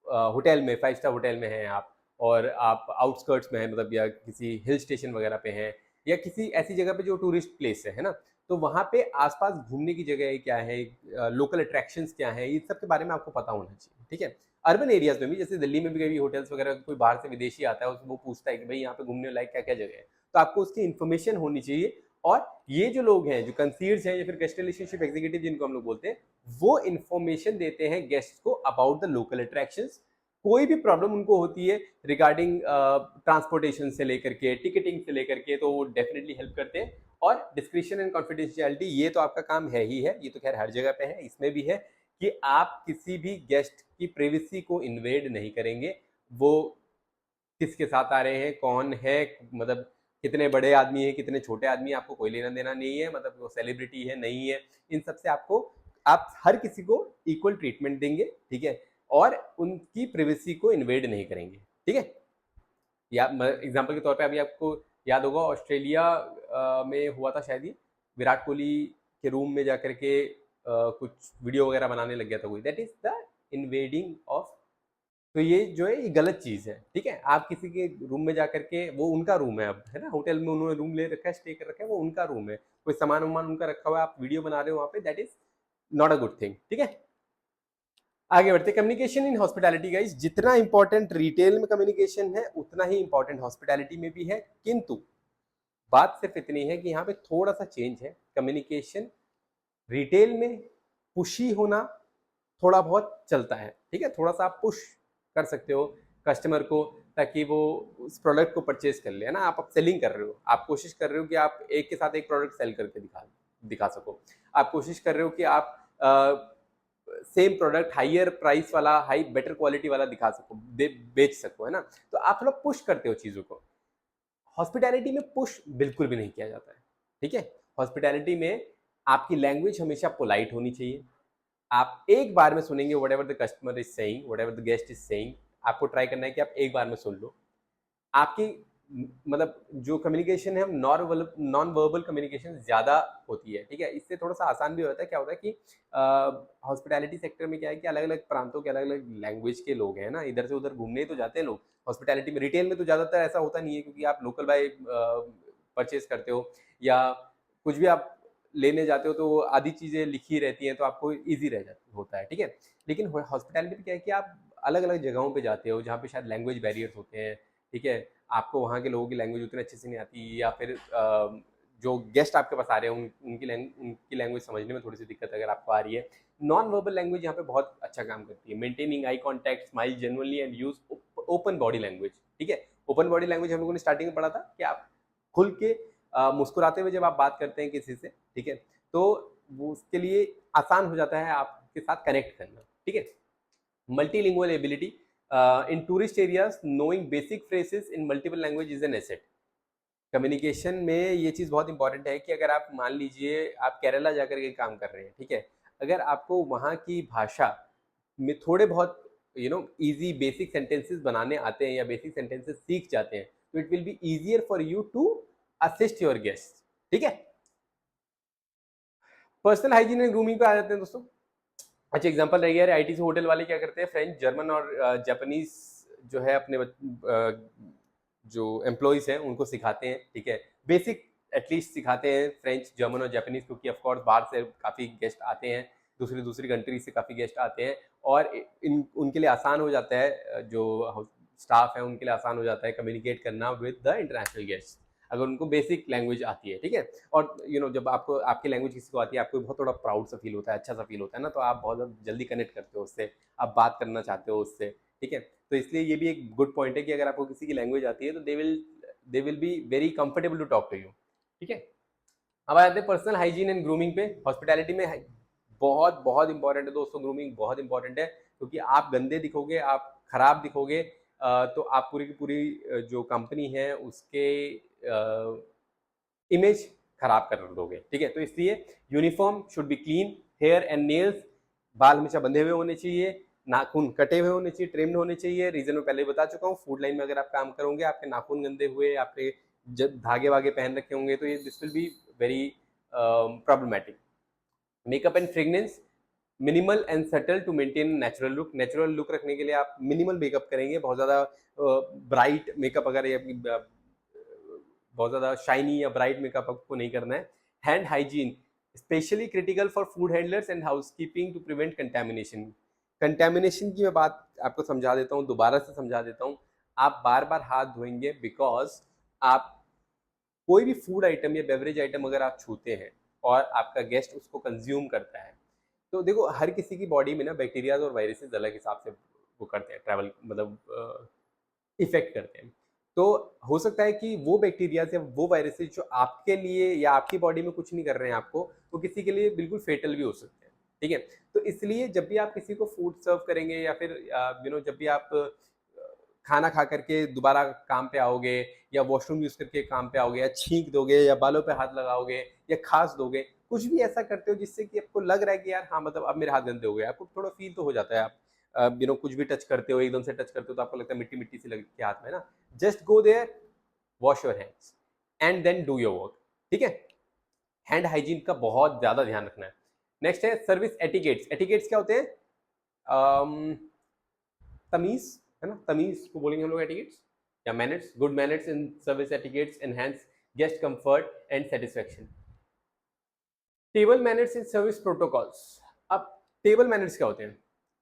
होटल में, 5 स्टार होटल में हैं आप, और आप आउटस्कर्ट्स में हैं, मतलब या किसी हिल स्टेशन वगैरह पे हैं, या किसी ऐसी जगह पे जो टूरिस्ट प्लेस है ना, तो वहाँ पे आसपास घूमने की जगह क्या है, लोकल अट्रैक्शंस क्या है, ये सब के बारे में आपको पता होना चाहिए, ठीक है। अर्बन एरियाज में भी, जैसे दिल्ली में भी कभी होटल्स वगैरह, कोई बाहर से विदेशी आता है, वो पूछता है कि भाई यहाँ पे घूमने लायक क्या क्या जगह है, तो आपको उसकी इन्फॉर्मेशन होनी चाहिए। और ये जो लोग हैं, जो कंसीयर्स हैं या फिर गेस्ट रिलेशनशिप एग्जीक्यूटिव जिनको हम लोग बोलते हैं, वो इन्फॉर्मेशन देते हैं गेस्ट को अबाउट द लोकल अट्रैक्शंस। कोई भी प्रॉब्लम उनको होती है रिगार्डिंग ट्रांसपोर्टेशन से लेकर के, टिकटिंग से लेकर के, तो वो डेफिनेटली हेल्प करते हैं। और डिस्क्रिप्शन एंड कॉन्फिडेंशियलिटी, ये तो आपका काम है ही है, ये तो खैर हर जगह पे है, इसमें भी है कि आप किसी भी गेस्ट की प्राइवेसी को इन्वेड नहीं करेंगे। वो किसके साथ आ रहे हैं, कौन है, मतलब कितने बड़े आदमी है, कितने छोटे आदमी है, आपको कोई लेना देना नहीं है, मतलब वो सेलिब्रिटी है नहीं है, इन सब से आपको, आप हर किसी को इक्वल ट्रीटमेंट देंगे, ठीक है। और उनकी प्राइवेसी को इन्वेड नहीं करेंगे, ठीक है। या एग्जाम्पल के तौर पे अभी आपको याद होगा, ऑस्ट्रेलिया में हुआ था शायद, ही विराट कोहली के रूम में जाकर के कुछ वीडियो वगैरह बनाने लग गया था कोई, that is the invading of. तो ये जो है ये गलत चीज है, ठीक है। आप किसी के रूम में जाकर के, वो उनका रूम है अब, है ना, होटल में उन्होंने रूम ले रखा है, स्टे कर रखा है, वो उनका रूम है, कोई सामान वामान उनका रखा हुआ है, आप वीडियो बना रहे हो वहाँ पे, that is not a good thing, ठीक है। आगे बढ़ते, कम्युनिकेशन इन हॉस्पिटैलिटी गाइस, जितना इंपॉर्टेंट रिटेल में कम्युनिकेशन है, उतना ही इंपॉर्टेंट हॉस्पिटैलिटी में भी है। किंतु बात सिर्फ इतनी है कि यहाँ पे थोड़ा सा चेंज है। कम्युनिकेशन रिटेल में पुशी होना थोड़ा बहुत चलता है, ठीक है, थोड़ा सा आप पुश कर सकते हो कस्टमर को, ताकि वो उस प्रोडक्ट को परचेज कर ले, है ना। आप सेलिंग कर रहे हो, आप कोशिश कर रहे हो कि आप एक के साथ एक प्रोडक्ट सेल करके दिखा सको। आप कोशिश कर रहे हो कि आप सेम प्रोडक्ट हाइयर प्राइस वाला, हाई बेटर क्वालिटी वाला दिखा सको, बेच सको, है ना। तो आप थोड़ा पुश करते हो चीज़ों को। हॉस्पिटैलिटी में पुश बिल्कुल भी नहीं किया जाता है, ठीक है। हॉस्पिटैलिटी में आपकी लैंग्वेज हमेशा पोलाइट होनी चाहिए। आप एक बार में सुनेंगे what ever the customer is saying, what ever the guest is saying, आपको ट्राई करना है कि आप एक बार में सुन लो। आपकी मतलब जो कम्युनिकेशन है, नॉन वर्बल कम्युनिकेशन ज़्यादा होती है, ठीक है। इससे थोड़ा सा आसान भी होता है। क्या होता है कि हॉस्पिटैलिटी सेक्टर में क्या है कि अलग अलग प्रांतों के अलग अलग लैंग्वेज के लोग हैं ना, इधर से उधर घूमने तो जाते हैं लोग हॉस्पिटैलिटी में। रिटेल में तो ज़्यादातर ऐसा होता नहीं है, क्योंकि आप लोकल बाय परचेज करते हो, या कुछ भी आप लेने जाते हो तो आधी चीज़ें लिखी रहती हैं, तो आपको ईजी रह जाती होता है, ठीक है। लेकिन हॉस्पिटैलिटी में क्या है कि आप अलग अलग जगहों पे जाते हो जहाँ पे शायद लैंग्वेज बैरियर्स होते हैं, ठीक है, आपको वहाँ के लोगों की लैंग्वेज उतने अच्छे से नहीं आती, या फिर जो गेस्ट आपके पास आ रहे हैं उनकी लैंग्वेज समझने में थोड़ी सी दिक्कत अगर आपको आ रही है, नॉन वर्बल लैंग्वेज यहाँ पे बहुत अच्छा काम करती है। Maintaining eye contact, smile genuinely and use open body language. ठीक है, ओपन बॉडी लैंग्वेज हम लोगों ने स्टार्टिंग में पढ़ा था कि आप खुल के मुस्कुराते हुए जब आप बात करते हैं किसी से, ठीक है, तो वो उसके लिए आसान हो जाता है आपके साथ कनेक्ट करना। ठीक है, multilingual ability in tourist areas, knowing basic phrases in multiple language is an asset. Communication में ये चीज़ बहुत इंपॉर्टेंट है कि अगर आप मान लीजिए आप केरला जाकर के काम कर रहे हैं, ठीक है, अगर आपको वहाँ की भाषा में थोड़े बहुत इजी बेसिक सेंटेंसेस बनाने आते हैं या बेसिक सेंटेंसेस सीख जाते हैं, तो it will be easier for you to assist your guest. ठीक है, पर्सनल हाइजीन एंड ग्रूमिंग पे आ जाते हैं दोस्तों। अच्छा एग्जांपल रह गया है, आईटी से होटल वाले क्या करते हैं, फ्रेंच, जर्मन और जापानीज जो है अपने जो एम्प्लॉयज हैं उनको सिखाते हैं। ठीक है, बेसिक एटलीस्ट सिखाते हैं फ्रेंच, जर्मन और जापानीज, क्योंकि ऑफ कोर्स बाहर से काफ़ी गेस्ट आते हैं, दूसरी दूसरी कंट्री से काफ़ी गेस्ट आते हैं, और उनके लिए आसान हो जाता है, जो स्टाफ है उनके लिए आसान हो जाता है कम्युनिकेट करना विद द इंटरनेशनल गेस्ट, अगर उनको बेसिक लैंग्वेज आती है। ठीक है, और जब आपको आपकी लैंग्वेज किसी को आती है, आपको बहुत थोड़ा प्राउड सा फील होता है, अच्छा सा फील होता है ना, तो आप बहुत जल्दी कनेक्ट करते हो उससे, आप बात करना चाहते हो उससे। ठीक है, तो इसलिए ये भी एक गुड पॉइंट है कि अगर आपको किसी की लैंग्वेज आती है तो they will be very comfortable to talk to you. ठीक है, अब आ जाते हैं पर्सनल हाइजीन एंड ग्रूमिंग पे। हॉस्पिटैलिटी में बहुत बहुत इंपॉर्टेंट है दोस्तों, ग्रूमिंग बहुत इंपॉर्टेंट है, क्योंकि आप गंदे दिखोगे, आप खराब दिखोगे, तो आप पूरी की पूरी जो कंपनी है उसके इमेज खराब कर दोगे। ठीक है, तो इसलिए uniform should be clean, hair and nails, बाल हमेशा बंधे हुए होने चाहिए, नाखून कटे हुए होने चाहिए, ट्रिम्ड होने चाहिए। रीजन में पहले बता चुका हूँ, फूड लाइन में अगर आप काम करोगे, आपके नाखून गंदे हुए, आपके धागे वागे पहन रखे होंगे, तो ये this will be very problematic. Makeup and fragrance, minimal and subtle to maintain natural look. Natural look रखने के लिए आप मिनिमल मेकअप करेंगे, बहुत ज़्यादा ब्राइट मेकअप, अगर ये बहुत ज़्यादा शाइनी या ब्राइट मेकअप आपको नहीं करना है। Hand hygiene specially critical for food handlers and housekeeping to prevent contamination. Contamination की मैं बात आपको समझा देता हूँ, दोबारा से समझा देता हूँ। आप बार बार हाथ धोएंगे, बिकॉज आप कोई भी फूड आइटम या बेवरेज आइटम अगर आप छूते हैं और आपका गेस्ट उसको कंज्यूम करता है, तो देखो हर किसी की बॉडी में ना बैक्टीरियाज और वायरसेस अलग हिसाब से वो करते हैं, ट्रैवल मतलब इफेक्ट करते हैं। तो हो सकता है कि वो बैक्टीरियाज या वो वायरसेस जो आपके लिए या आपकी बॉडी में कुछ नहीं कर रहे हैं आपको, वो किसी के लिए बिल्कुल फेटल भी हो सकते हैं। ठीक है, तो इसलिए जब भी आप किसी को फूड सर्व करेंगे, या फिर जब भी आप खाना खा करके दोबारा काम पे आओगे, या वॉशरूम यूज करके काम पे आओगे, या छींक दोगे, या बालों पे हाथ लगाओगे, या खांस दोगे, कुछ भी ऐसा करते हो जिससे कि आपको लग रहा है कि यार हाँ मतलब अब मेरे हाथ गंदे हो गए, आपको थोड़ा फील तो हो जाता है। आप कुछ भी टच करते हो, एकदम से टच करते हो तो आपको लगता है मिट्टी मिट्टी सी लग के हाथ में ना। Just go there, wash your hands and then do your work. ठीक है, हैंड हाइजीन का बहुत ज्यादा ध्यान रखना है। नेक्स्ट है सर्विस एटिकेट्स। एटिकेट्स क्या होते हैं? तमीज, है ना, तमीज को बोलेंगे हम लोग एटिकेट्स या manners. Good manners in service etiquettes enhance guest comfort and satisfaction. Table manners in service protocols. अब टेबल मैनर्स क्या होते हैं?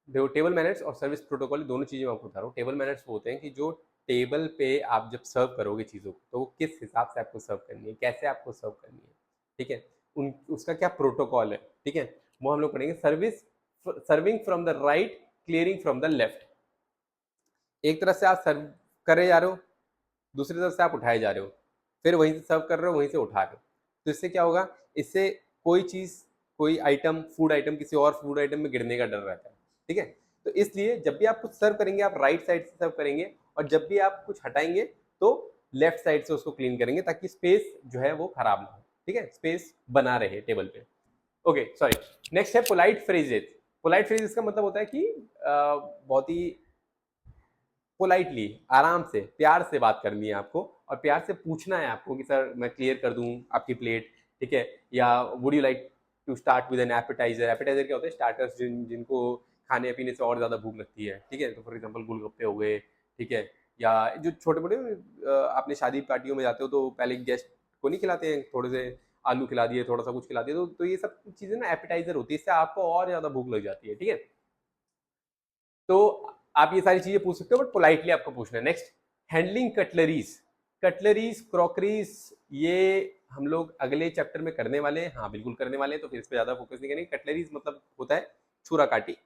देखो, टेबल मैनर्स और सर्विस प्रोटोकॉल दोनों चीजें मैं आपको बता रहा हूँ। टेबल मैनर्स वो होते हैं कि जो टेबल पे आप जब सर्व करोगे चीज़ों को, तो वो किस हिसाब से आपको सर्व करनी है, कैसे आपको सर्व करनी है। ठीक है, उसका क्या प्रोटोकॉल है। ठीक है, वो हम लोग पढ़ेंगे। Serving from the right, clearing from the left. एक तरफ से आप सर्व करे जा रहे हो, दूसरी तरफ से आप उठाए जा रहे हो, फिर वहीं से सर्व कर रहे हो, वहीं से उठा रहे हो। तो इससे क्या होगा? इससे कोई चीज़, कोई आइटम, फूड आइटम किसी और फूड आइटम में गिरने का डर रहता है। ठीक है, तो इसलिए जब भी आप कुछ सर्व करेंगे, आप राइट साइड से सर्व करेंगे, और जब भी आप कुछ हटाएंगे तो लेफ्ट साइड से उसको क्लीन करेंगे, ताकि स्पेस जो है वो खराब ना हो। ठीक है, स्पेस बना रहे टेबल पे। Okay, sorry. नेक्स्ट है पोलाइट फ्रेजेस। पोलाइट फ्रेजेस का मतलब होता है कि बहुत ही पोलाइटली, आराम से, प्यार से बात करनी है आपको, और प्यार से पूछना है आपको कि सर मैं क्लियर कर दूं आपकी प्लेट। ठीक है, या would you like to start with an appetizer. Appetizer क्या होते हैं? स्टार्टर्स, जिनको खाने पीने से और ज़्यादा भूख लगती है। ठीक है, तो फॉर एग्जाम्पल गोलगप्पे हो गए। ठीक है, या जो छोटे मोटे आपने शादी पार्टियों में जाते हो तो पहले गेस्ट को नहीं खिलाते हैं, थोड़े से आलू खिला दिए, थोड़ा सा कुछ खिला दिए, तो ये सब चीज़ें ना एपेटाइजर होती है, इससे आपको और ज़्यादा भूख लग जाती है। ठीक है, तो आप ये सारी चीजें पूछ सकते हो, बट पोलाइटली आपको पूछना है। Next, handling cutleries, cutleries crockeries, ये हम लोग अगले चैप्टर में करने वाले हैं। हाँ बिल्कुल करने वाले हैं, तो फिर इस पे ज़्यादा फोकस नहीं करेंगे। कटलरीज मतलब होता है छुरा काटी,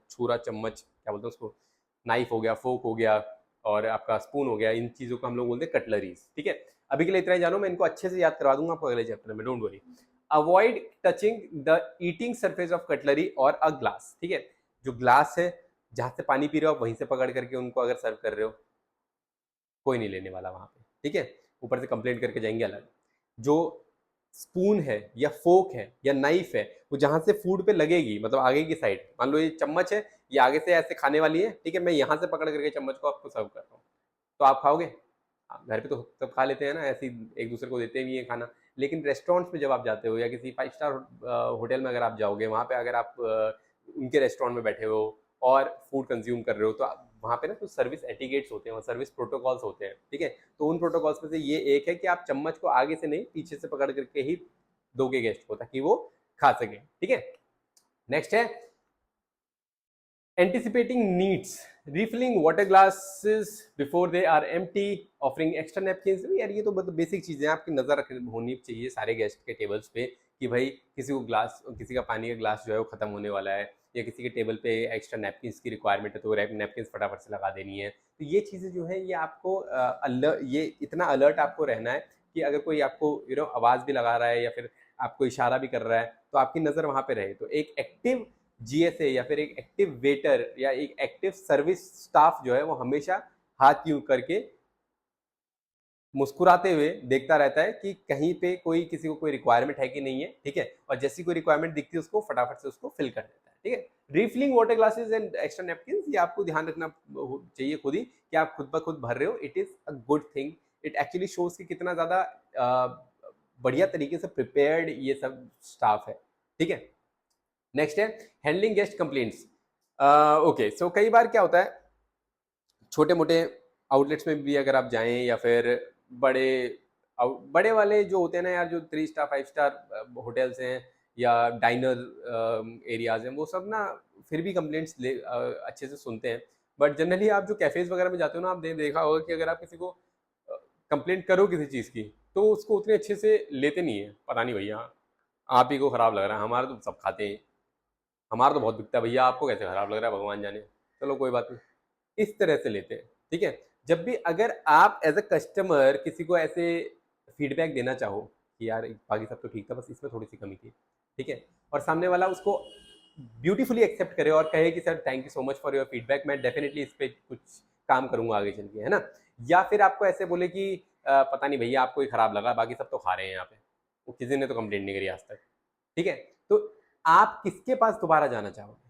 छुरा चम्मच क्या बोलते हैं उसको, नाइफ हो गया, फोक हो गया, और आपका स्पून हो गया, इन चीज़ों को हम लोग बोलते हैं कटलरीज। ठीक है, अभी के लिए इतना ही जानो, मैं इनको अच्छे से याद करवा दूंगा आपको अगले चैप्टर में, don't worry. Avoid touching the eating surface of cutlery और अ ग्लास। ठीक है, जो ग्लास है, जहां से पानी पी रहे हो आप, वहीं से पकड़ करके उनको अगर सर्व कर रहे हो, कोई नहीं लेने वाला वहां पे। ठीक है, ऊपर से कंप्लेंट करके जाएंगे अलग। जो स्पून है या फोक है या नाइफ है, वो जहां से फूड पे लगेगी, मतलब आगे की साइड, मान लो ये चम्मच है, ये आगे से ऐसे खाने वाली है, ठीक है, मैं यहाँ से पकड़ करके चम्मच को आपको सर्व कर रहा हूँ, तो आप खाओगे? घर पे तो सब खा लेते हैं ना, ऐसे एक दूसरे को देते भी हैं खाना। लेकिन रेस्टोरेंट्स में जब आप जाते हो, या किसी 5 स्टार होटल में अगर आप जाओगे, वहाँ पे अगर आप उनके रेस्टोरेंट में बैठे हो और फूड कंज्यूम कर रहे हो, तो वहाँ पे ना कुछ सर्विस एटिकेट्स होते हैं और सर्विस प्रोटोकॉल्स होते हैं। ठीक है, तो उन प्रोटोकॉल्स में से ये एक है कि आप चम्मच को आगे से नहीं, पीछे से पकड़ करके ही दोगे गेस्ट को, ताकि वो खा सके। ठीक है, नेक्स्ट है anticipating needs, refilling water glasses before they are empty, offering extra napkins। यार ये तो मतलब बेसिक चीजें आपकी नजर रख होनी चाहिए सारे गेस्ट के टेबल्स पे, कि भाई किसी को ग्लास, किसी का पानी का ग्लास जो है वो खत्म होने वाला है, या किसी के टेबल पे एक्स्ट्रा नैपकिन्स की रिक्वायरमेंट है, तो नैपकिन्स फटाफट से लगा देनी है। तो ये चीज़ें जो है, ये आपको अलर्ट, ये इतना अलर्ट आपको रहना है कि अगर कोई आपको आवाज़ भी लगा रहा है या फिर आपको इशारा भी कर रहा है, तो आपकी नज़र वहाँ पे रहे। तो एक एक्टिव जीएसए या फिर एक एक्टिव वेटर या एक एक्टिव सर्विस स्टाफ जो है, वो हमेशा हाथ यूं करके मुस्कुराते हुए देखता रहता है कि कहीं पे कोई, किसी को कोई रिक्वायरमेंट है कि नहीं है। ठीक है, और जैसी कोई रिक्वायरमेंट दिखती है उसको फटाफट से उसको फिल कर देता है। ठीक है, refilling water glasses and extra napkin, ये आपको ध्यान रखना चाहिए खुद ही, कि आप खुद ब खुद भर रहे हो। It is a good thing, it actually shows कि कितना ज्यादा बढ़िया तरीके से प्रिपेयर्ड ये सब स्टाफ है। ठीक है, नेक्स्ट है हैंडलिंग गेस्ट कंप्लेंट्स। ओके, सो कई बार क्या होता है, छोटे मोटे आउटलेट्स में भी अगर आप जाएं, या फिर बड़े बड़े वाले जो होते हैं ना यार, जो 3 स्टार 5 स्टार होटल्स हैं या डाइनर एरियाज हैं, वो सब ना फिर भी कंप्लेंट्स अच्छे से सुनते हैं। बट जनरली आप जो कैफेज वगैरह में जाते हो ना, आप देखा होगा कि अगर आप किसी को कंप्लेंट करो किसी चीज़ की, तो उसको उतने अच्छे से लेते नहीं है। पता नहीं भैया, आप ही को खराब लग रहा है, हमारा तो सब खाते हैं, हमारा तो बहुत बिकता है भैया, आपको कैसे खराब लग रहा है भगवान जाने, चलो कोई बात नहीं, इस तरह से लेते हैं। ठीक है, जब भी अगर आप एज अ कस्टमर किसी को ऐसे फीडबैक देना चाहो कि यार बाकी सब तो ठीक था, बस इसमें थोड़ी सी कमी थी, ठीक है, और सामने वाला उसको ब्यूटीफुली एक्सेप्ट करे और कहे कि sir thank you so much for your feedback, मैं डेफिनेटली इस पर कुछ काम करूंगा आगे चल के, है ना। या फिर आपको ऐसे बोले कि पता नहीं भैया आपको ही खराब लगा, बाकी सब तो खा रहे हैं यहाँ पे, वो किसी ने तो कंप्लेंट नहीं करी आज तक। ठीक है, तो आप किसके पास दोबारा जाना चाहोगे?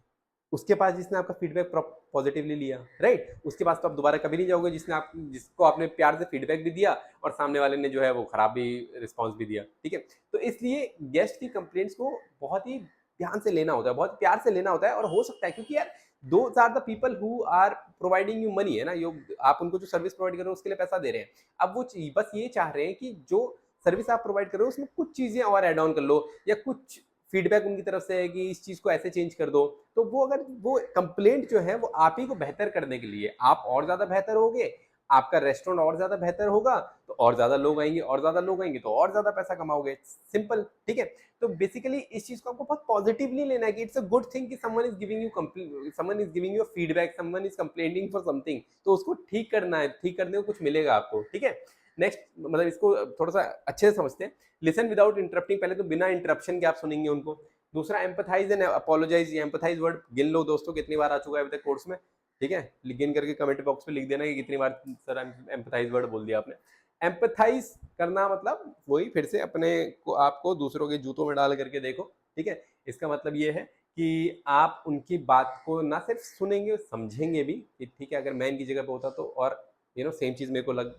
उसके पास जिसने आपका फीडबैक पॉजिटिवली लिया, राइट? उसके पास तो आप दोबारा कभी नहीं जाओगे जिसको आपने प्यार से फीडबैक भी दिया और सामने वाले ने जो है वो खराब भी रिस्पॉन्स भी दिया। ठीक है, तो इसलिए गेस्ट की कंप्लेंट्स को बहुत ही ध्यान से लेना होता है, बहुत प्यार से लेना होता है। और हो सकता है क्योंकि यार those are the people who are providing you money, है ना, आप उनको जो सर्विस प्रोवाइड कर रहे हो उसके लिए पैसा दे रहे हैं। अब वो बस ये चाह रहे हैं कि जो सर्विस आप प्रोवाइड कर रहे हो उसमें कुछ चीजें और एड ऑन कर लो, या कुछ फीडबैक उनकी तरफ से है कि इस चीज को ऐसे चेंज कर दो। तो वो अगर वो कंप्लेंट जो है वो आप ही को बेहतर करने के लिए, आप और ज्यादा बेहतर होगे, आपका रेस्टोरेंट और ज्यादा बेहतर होगा, तो और ज्यादा लोग आएंगे, और ज्यादा लोग आएंगे तो और ज्यादा पैसा कमाओगे, सिंपल। ठीक है, तो बेसिकली इस चीज को आपको बहुत पॉजिटिवली लेना है कि इट्स अ गुड थिंग कि someone is giving you feedback, someone is complaining for something, तो उसको ठीक करना है, ठीक करने को कुछ मिलेगा आपको। ठीक है, नेक्स्ट मतलब इसको थोड़ा सा अच्छे से समझते हैं। लिसन विदाउट इंटरप्टिंग, पहले तो बिना इंटरप्शन के आप सुनेंगे उनको। दूसरा एम्पथाइज एंड अपोलोजाइज, ये एम्पथाइज वर्ड गिन लो दोस्तों, कितनी बार आ चुका है अभी तक कोर्स में। ठीक है, गिन करके कमेंट बॉक्स में लिख देना कि कितनी बार सर एम्पथाइज वर्ड बोल दिया आपने। एम्पथाइज करना मतलब वही, फिर से अपने को, आपको दूसरों के जूतों में डाल करके देखो। ठीक है, इसका मतलब ये है कि आप उनकी बात को ना सिर्फ सुनेंगे, समझेंगे भी कि ठीक है, अगर मैं इनकी जगह पे होता तो, और सेम चीज मेरे को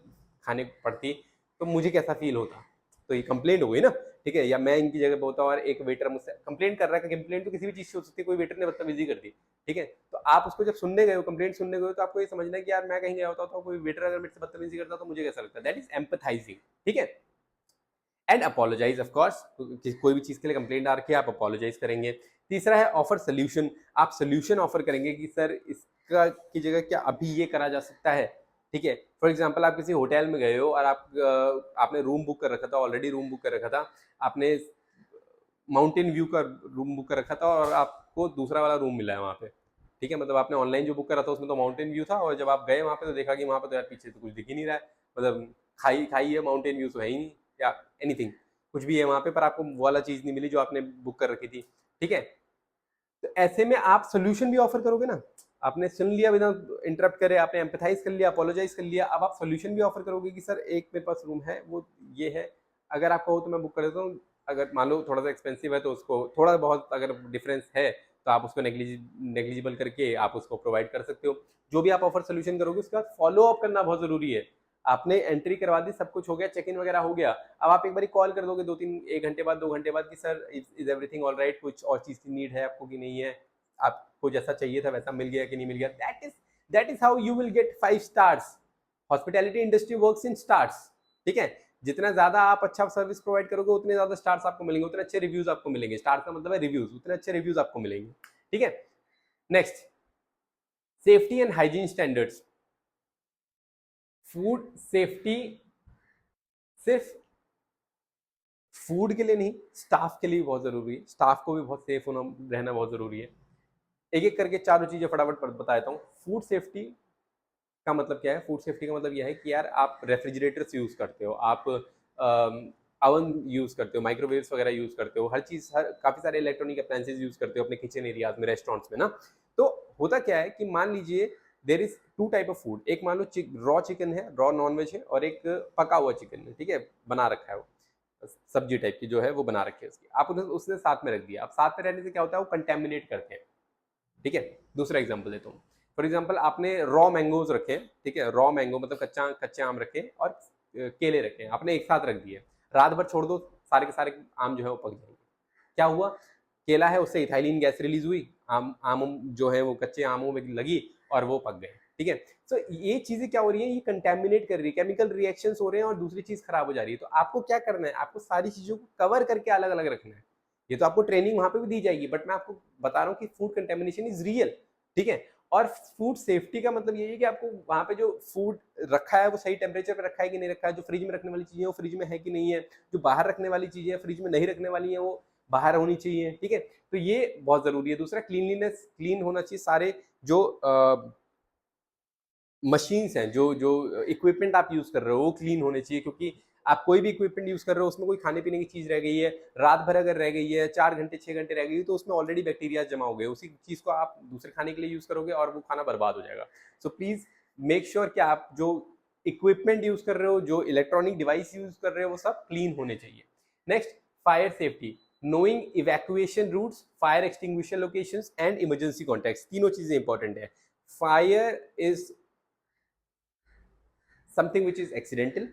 खाने पड़ती, तो मुझे कैसा फील होता। तो ये कंप्लेंट हो गई ना। ठीक है, या मैं इनकी जगह पे होता और एक वेटर मुझसे कंप्लेंट कर रहा है, कंप्लेंट तो किसी भी चीज से हो सकती है, कोई वेटर ने बदतमीजी कर दी। ठीक है, तो आप उसको जब सुनने गए हो, कंप्लेंट सुनने गए हो, तो आपको ये समझना है कि यार मैं कहीं गया होता तो कोई वेटर अगर मेरे से बदतमीजी करता तो मुझे कैसा लगता है। That is empathising. ठीक है, एंड अपोलोजाइज ऑफ कोर्स, कोई भी चीज के लिए कंप्लेंट आ रखी है आप अपोलोजाइज करेंगे। तीसरा है ऑफर सोल्यूशन, आप सोल्यूशन ऑफर करेंगे कि सर इसका की जगह क्या अभी ये करा जा सकता है। ठीक है, फॉर एग्जाम्पल आप किसी होटल में गए हो और आपने रूम बुक कर रखा था, ऑलरेडी रूम बुक कर रखा था, आपने माउंटेन व्यू का रूम बुक कर रखा था और आपको दूसरा वाला रूम मिला है वहाँ पे, ठीक है, मतलब आपने ऑनलाइन जो बुक करा था उसमें तो माउंटेन व्यू था, और जब आप गए वहाँ पे तो देखा कि वहाँ पे तो यार पीछे तो कुछ दिख ही नहीं रहा है, मतलब खाई खाई है, माउंटेन व्यू तो है ही नहीं, या एनीथिंग कुछ भी है वहाँ पे, पर आपको वो वाला चीज़ नहीं मिली जो आपने बुक कर रखी थी, ठीक है। तो ऐसे में आप सोल्यूशन भी ऑफर करोगे ना, आपने सुन लिया बिना इंटरप्ट करे, आपने एम्पथाइज कर लिया, अपोलोजाइज कर लिया, अब आप सोल्यूशन भी ऑफर करोगे कि सर एक मेरे पास रूम है, वो ये है, अगर आप कहो तो मैं बुक कर देता हूँ, अगर मान लो थोड़ा सा एक्सपेंसिव है तो उसको थोड़ा बहुत अगर डिफरेंस है तो आप उसको नेग्लिजिबल करके आप उसको प्रोवाइड कर सकते हो। जो भी आप ऑफर सोल्यूशन करोगे उसके बाद फॉलो अप करना बहुत जरूरी है। आपने एंट्री करवा दी, सब कुछ हो गया, चेक इन वगैरह हो गया, अब आप एक बार कॉल कर दोगे 1 घंटे बाद 2 घंटे बाद कि sir is everything all right, कुछ और चीज की नीड है आपको कि नहीं है, आपको जैसा चाहिए था वैसा मिल गया कि नहीं मिल गया, that is how you will get 5 stars. Hospitality industry works in stars, ठीक है। जितना ज्यादा आप अच्छा सर्विस प्रोवाइड करोगे उतने ज्यादा स्टार्स आपको मिलेंगे, उतने अच्छे रिव्यूज आपको मिलेंगे, स्टार्स का मतलब है रिव्यूज, उतने अच्छे रिव्यूज आपको मिलेंगे, ठीक है। Next, safety and hygiene standards. Food safety सिर्फ फूड के लिए नहीं, स्टाफ के लिए भी बहुत जरूरी है, स्टाफ को भी बहुत सेफ होना रहना बहुत जरूरी है। एक एक करके चारों चीजें फटाफट बता देता हूँ। फूड सेफ्टी का मतलब क्या है? फूड सेफ्टी का मतलब यह है कि यार आप रेफ्रिजरेटर्स यूज करते हो, आप अवन यूज करते हो, माइक्रोवेव्स वगैरह यूज करते हो, हर चीज, हर काफी सारे इलेक्ट्रॉनिक अप्लायंसेज यूज करते हो अपने किचन एरियाज में, रेस्टोरेंट्स में ना। तो होता क्या है कि मान लीजिए there is 2 type of food, एक मान लो रॉ चिकन है, रॉ नॉन वेज है, और एक पका हुआ चिकन है, ठीक है, बना रखा है वो, सब्जी टाइप की जो है वो बना रखी है उसकी, आप उसने साथ में रख दिया। अब साथ में रहने से क्या होता है, वो कंटेमिनेट करते हैं, ठीक है। दूसरा एग्जाम्पल देता हूँ, फॉर एग्जाम्पल आपने रॉ मैंगोज रखे, ठीक है, रॉ मैंगो मतलब कच्चे आम रखे और केले रखे, आपने एक साथ रख दिए, रात भर छोड़ दो, सारे के सारे आम जो है वो पक जाएंगे। क्या हुआ, केला है उससे इथाइलिन गैस रिलीज हुई, आम आम जो है वो कच्चे आमों में लगी और वो पक गए, ठीक है। तो ये चीजें क्या हो रही है, ये कंटेमिनेट कर रही है, केमिकल रिएक्शंस हो रहे हैं और दूसरी चीज खराब हो जा रही है। तो आपको क्या करना है, आपको सारी चीजों को कवर करके अलग अलग रखना है। ये तो आपको ट्रेनिंग वहां पे भी दी जाएगी, बट मैं आपको बता रहा हूँ कि फूड कंटेमिनेशन इज रियल, ठीक है। और फूड सेफ्टी का मतलब ये है कि आपको वहां पे जो फूड रखा है वो सही टेम्परेचर पे रखा है कि नहीं रखा है, जो फ्रिज में रखने वाली चीजें वो फ्रिज में है कि नहीं है, जो बाहर रखने वाली चीजें फ्रिज में नहीं रखने वाली है वो बाहर होनी चाहिए, ठीक है। तो ये बहुत जरूरी है। दूसरा, क्लीनलीनेस, क्लीन होना चाहिए, सारे जो मशीन्स हैं, जो जो इक्विपमेंट आप यूज कर रहे हो वो क्लीन होने चाहिए, क्योंकि आप कोई भी इक्विपमेंट यूज कर रहे हो उसमें कोई खाने पीने की चीज रह गई है, रात भर अगर रह गई है, 4 घंटे 6 घंटे रह गई, तो उसमें ऑलरेडी बैक्टीरिया जमा हो गए, उसी चीज को आप दूसरे खाने के लिए यूज करोगे और वो खाना बर्बाद हो जाएगा। सो प्लीज मेक श्योर कि आप जो इक्विपमेंट यूज कर रहे हो, जो इलेक्ट्रॉनिक डिवाइस यूज कर रहे हो, वो सब क्लीन होने चाहिए। Next, fire safety, knowing evacuation routes, fire extinguisher locations and emergency contacts, तीनों चीजें इंपॉर्टेंट है। Fire is something which is accidental,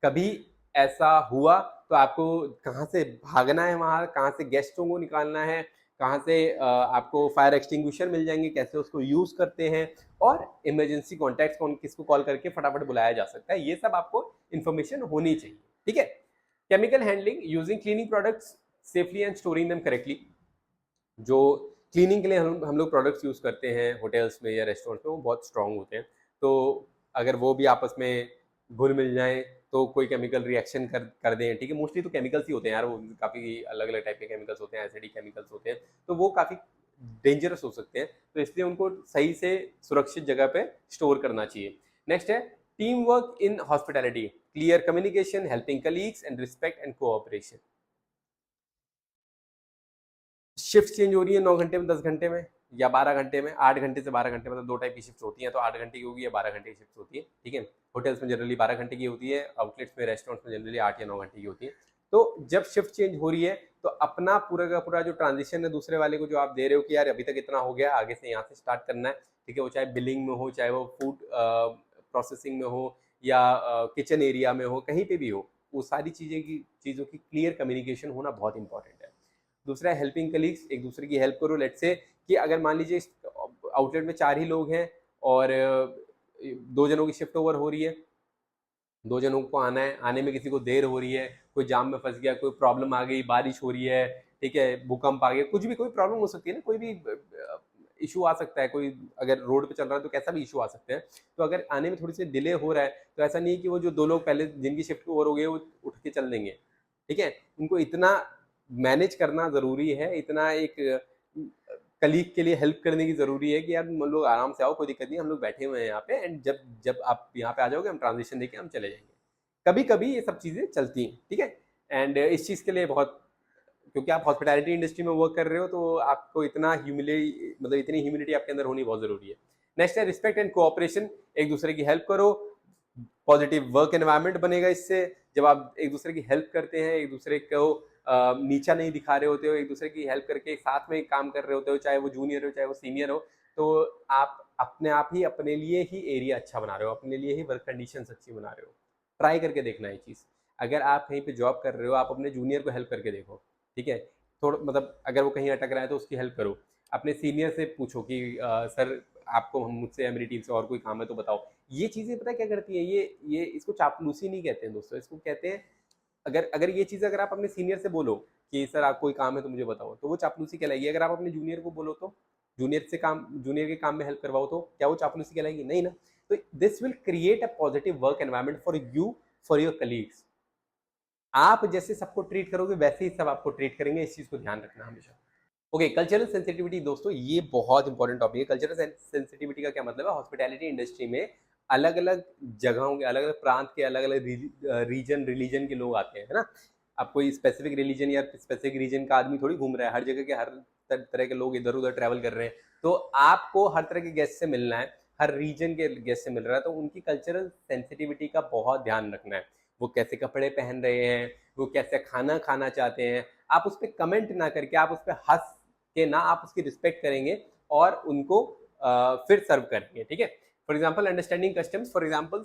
कभी ऐसा हुआ तो आपको कहाँ से भागना है, वहां कहाँ से गेस्टों को निकालना है, कहाँ से आपको फायर एक्सटिंग्विशर मिल जाएंगे, कैसे उसको यूज करते हैं, और इमरजेंसी कॉन्टैक्ट्स कौन किसको कॉल करके फटाफट बुलाया जा सकता है, ये सब आपको इन्फॉर्मेशन होनी चाहिए, ठीक है। Chemical handling, using cleaning products safely and storing them correctly. जो क्लीनिंग के लिए हम लोग प्रोडक्ट्स यूज़ करते हैं होटल्स में या रेस्टोरेंट्स में, वो बहुत स्ट्रांग होते हैं, तो अगर वो भी आपस में घुल मिल जाएं तो कोई केमिकल रिएक्शन कर दें, ठीक है, मोस्टली तो केमिकल्स ही होते हैं यार, वो काफ़ी अलग अलग टाइप के केमिकल्स होते हैं, एसिडिक केमिकल्स होते हैं, तो वो काफ़ी डेंजरस हो सकते हैं, तो इसलिए उनको सही से सुरक्षित जगह पे स्टोर करना चाहिए। नेक्स्ट है team work in hospitality, clear communication, helping colleagues and respect and cooperation. Shift change हो रही है 9 घंटे में, 10 घंटे में, या 12 घंटे में, 8 घंटे से 12 घंटे, मतलब 2 टाइप की शिफ्ट होती हैं, तो 8 घंटे की होगी या 12 घंटे की शिफ्ट होती है, ठीक है। होटल्स में जनरली 12 घंटे की होती है, आउटलेट्स में, रेस्टोरेंट्स में जनरली 8 या 9 घंटे की होती है। तो जब शिफ्ट चेंज हो रही है तो अपना पूरा का पूरा जो ट्रांजिशन है दूसरे वाले को जो आप दे रहे हो कि यार अभी तक इतना हो गया, आगे से यहाँ से स्टार्ट करना है, ठीक है, वो चाहे बिलिंग में हो, चाहे वो फूड प्रोसेसिंग में हो, या किचन एरिया में हो, कहीं पे भी हो, वो सारी चीज़ों की क्लियर कम्युनिकेशन होना बहुत इंपॉर्टेंट है। दूसरा है हेल्पिंग कलीग्स, एक दूसरे की हेल्प करो। लेट्स से कि अगर मान लीजिए आउटलेट में 4 ही लोग हैं और 2 जनों की शिफ्ट ओवर हो रही है, 2 जनों को आना है, आने में किसी को देर हो रही है, कोई जाम में फंस गया, कोई प्रॉब्लम आ गई, बारिश हो रही है, ठीक है, भूकंप आ गया, कुछ भी कोई प्रॉब्लम हो सकती है ना, कोई भी इशू आ सकता है, कोई अगर रोड पे चल रहा है तो कैसा भी इशू आ सकते हैं। तो अगर आने में थोड़ी सी डिले हो रहा है तो ऐसा नहीं है कि वो जो 2 लोग पहले जिनकी शिफ्ट ओवर हो गई है वो उठ के चल देंगे, ठीक है? उनको इतना मैनेज करना ज़रूरी है, इतना एक कलीग के लिए हेल्प करने की ज़रूरी है कि यार हम लोग आराम से आओ, कोई दिक्कत नहीं है, हम लोग बैठे हुए हैं यहाँ पे एंड जब जब आप यहाँ पे आ जाओगे हम ट्रांज़िशन देके हम चले जाएँगे। कभी-कभी ये सब चीज़ें चलती हैं, ठीक है? एंड इस चीज़ के लिए बहुत, क्योंकि आप हॉस्पिटैलिटी इंडस्ट्री में वर्क कर रहे हो तो आपको इतना मतलब इतनी ह्यूमिलिटी आपके अंदर होनी बहुत ज़रूरी है। नेक्स्ट है रिस्पेक्ट एंड कोऑपरेशन, एक दूसरे की हेल्प करो, पॉजिटिव वर्क एनवायरनमेंट बनेगा इससे। जब आप एक दूसरे की हेल्प करते हैं, एक दूसरे को नीचा नहीं दिखा रहे होते हो, एक दूसरे की हेल्प करके साथ में काम कर रहे होते हो, चाहे वो जूनियर हो चाहे वो सीनियर हो, तो आप अपने आप ही अपने लिए ही एरिया अच्छा बना रहे हो, अपने लिए ही वर्क कंडीशंस अच्छी बना रहे हो। ट्राई करके देखना ये चीज़। अगर आप कहीं पे जॉब कर रहे हो, आप अपने जूनियर को हेल्प करके देखो, ठीक है? थोड़ा मतलब अगर वो कहीं अटक रहा है तो उसकी हेल्प करो। अपने सीनियर से पूछो कि सर आपको हम मुझसे या मेरी टीम से और कोई काम है तो बताओ। ये चीज़ें पता है क्या करती हैं? ये इसको चापलूसी नहीं कहते हैं दोस्तों, इसको कहते हैं, अगर अगर ये चीज़ अगर आप अपने सीनियर से बोलो कि सर आप कोई काम है तो मुझे बताओ, तो वो चापलूसी कहलाएगी। अगर आप अपने जूनियर को बोलो तो जूनियर के काम में हेल्प करवाओ तो क्या वो चापलूसी कहलाएगी? नहीं ना। तो this will create a positive work environment for you, for your colleagues. आप जैसे सबको ट्रीट करोगे वैसे ही सब आपको ट्रीट करेंगे, इस चीज़ को ध्यान रखना हमेशा। ओके, कल्चरल सेंसिटिविटी दोस्तों ये बहुत इंपॉर्टेंट टॉपिक है। कल्चरल सेंसिटिविटी का क्या मतलब है? हॉस्पिटैलिटी इंडस्ट्री में अलग अलग जगहों के, अलग अलग प्रांत के, अलग अलग रीजन रिलीजन के लोग आते हैं, है ना? अब कोई स्पेसिफिक रिलीजन या स्पेसिफिक रीजन का आदमी थोड़ी घूम रहा है, हर जगह के हर तरह के लोग इधर उधर ट्रैवल कर रहे हैं। तो आपको हर तरह के गेस्ट से मिलना है, हर रीजन के गेस्ट से मिल रहा है, तो उनकी कल्चरल सेंसिटिविटी का बहुत ध्यान रखना है। वो कैसे कपड़े पहन रहे हैं, वो कैसे खाना खाना चाहते हैं, आप उस पर कमेंट ना करके आप उस पर हंस के ना, आप उसकी रिस्पेक्ट करेंगे और उनको फिर सर्व करेंगे, ठीक है? For example understanding customs, for example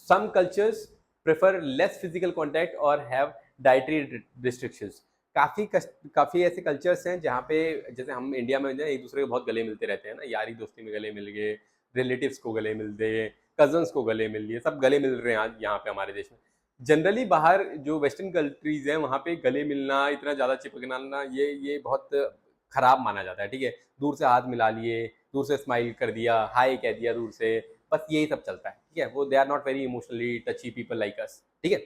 some cultures prefer less physical contact or have dietary restrictions. काफी ऐसे कल्चर्स हैं जहाँ पे, जैसे हम इंडिया में एक दूसरे को बहुत गले मिलते रहते हैं ना, यारी दोस्ती में गले मिल गए, रिलेटिव्स को गले मिल गए, कजन्स को गले मिल लिए, सब गले मिल रहे हैं आज यहाँ पे हमारे देश में। जनरली बाहर जो वेस्टर्न कंट्रीज हैं वहाँ पे गले मिलना, इतना ज़्यादा चिपकना, ये बहुत खराब माना जाता है, ठीक है? दूर से हाथ मिला लिए, दूर से स्माइल कर दिया, हाय कह दिया दूर से, बस यही सब चलता है, ठीक है? वो they are not very emotionally touchy people like us, ठीक है?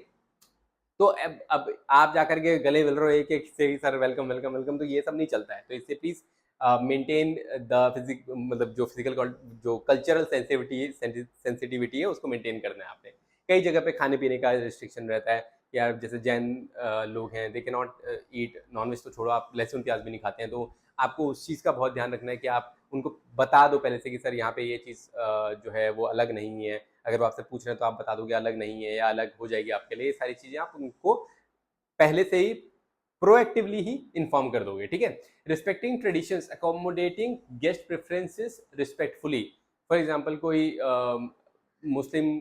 तो अब आप जाकर के गले मिल रहे हो एक एक से, सर वेलकम वेलकम वेलकम, तो ये सब नहीं चलता है। तो इससे प्लीज मेंटेन द फिजिक, मतलब जो फिजिकल जो कल्चरल सेंसिटिविटी है उसको मेंटेन करना है आपने। कई जगह पे खाने पीने का रिस्ट्रिक्शन रहता है, या जैसे जैन लोग हैं, दे के नॉट ईट नॉनवेज, तो छोड़ो, आप लहसुन प्याज भी नहीं खाते हैं, तो आपको उस चीज़ का बहुत ध्यान रखना है कि आप उनको बता दो पहले से कि सर यहाँ पे ये चीज़ जो है वो अलग नहीं है। अगर वो आपसे पूछ रहे हैं तो आप बता दोगे अलग नहीं है या अलग हो जाएगी आपके लिए, ये सारी चीज़ें आप उनको पहले से ही प्रोएक्टिवली ही इन्फॉर्म कर दोगे, ठीक है? Respecting traditions, accommodating guest preferences respectfully. For example कोई मुस्लिम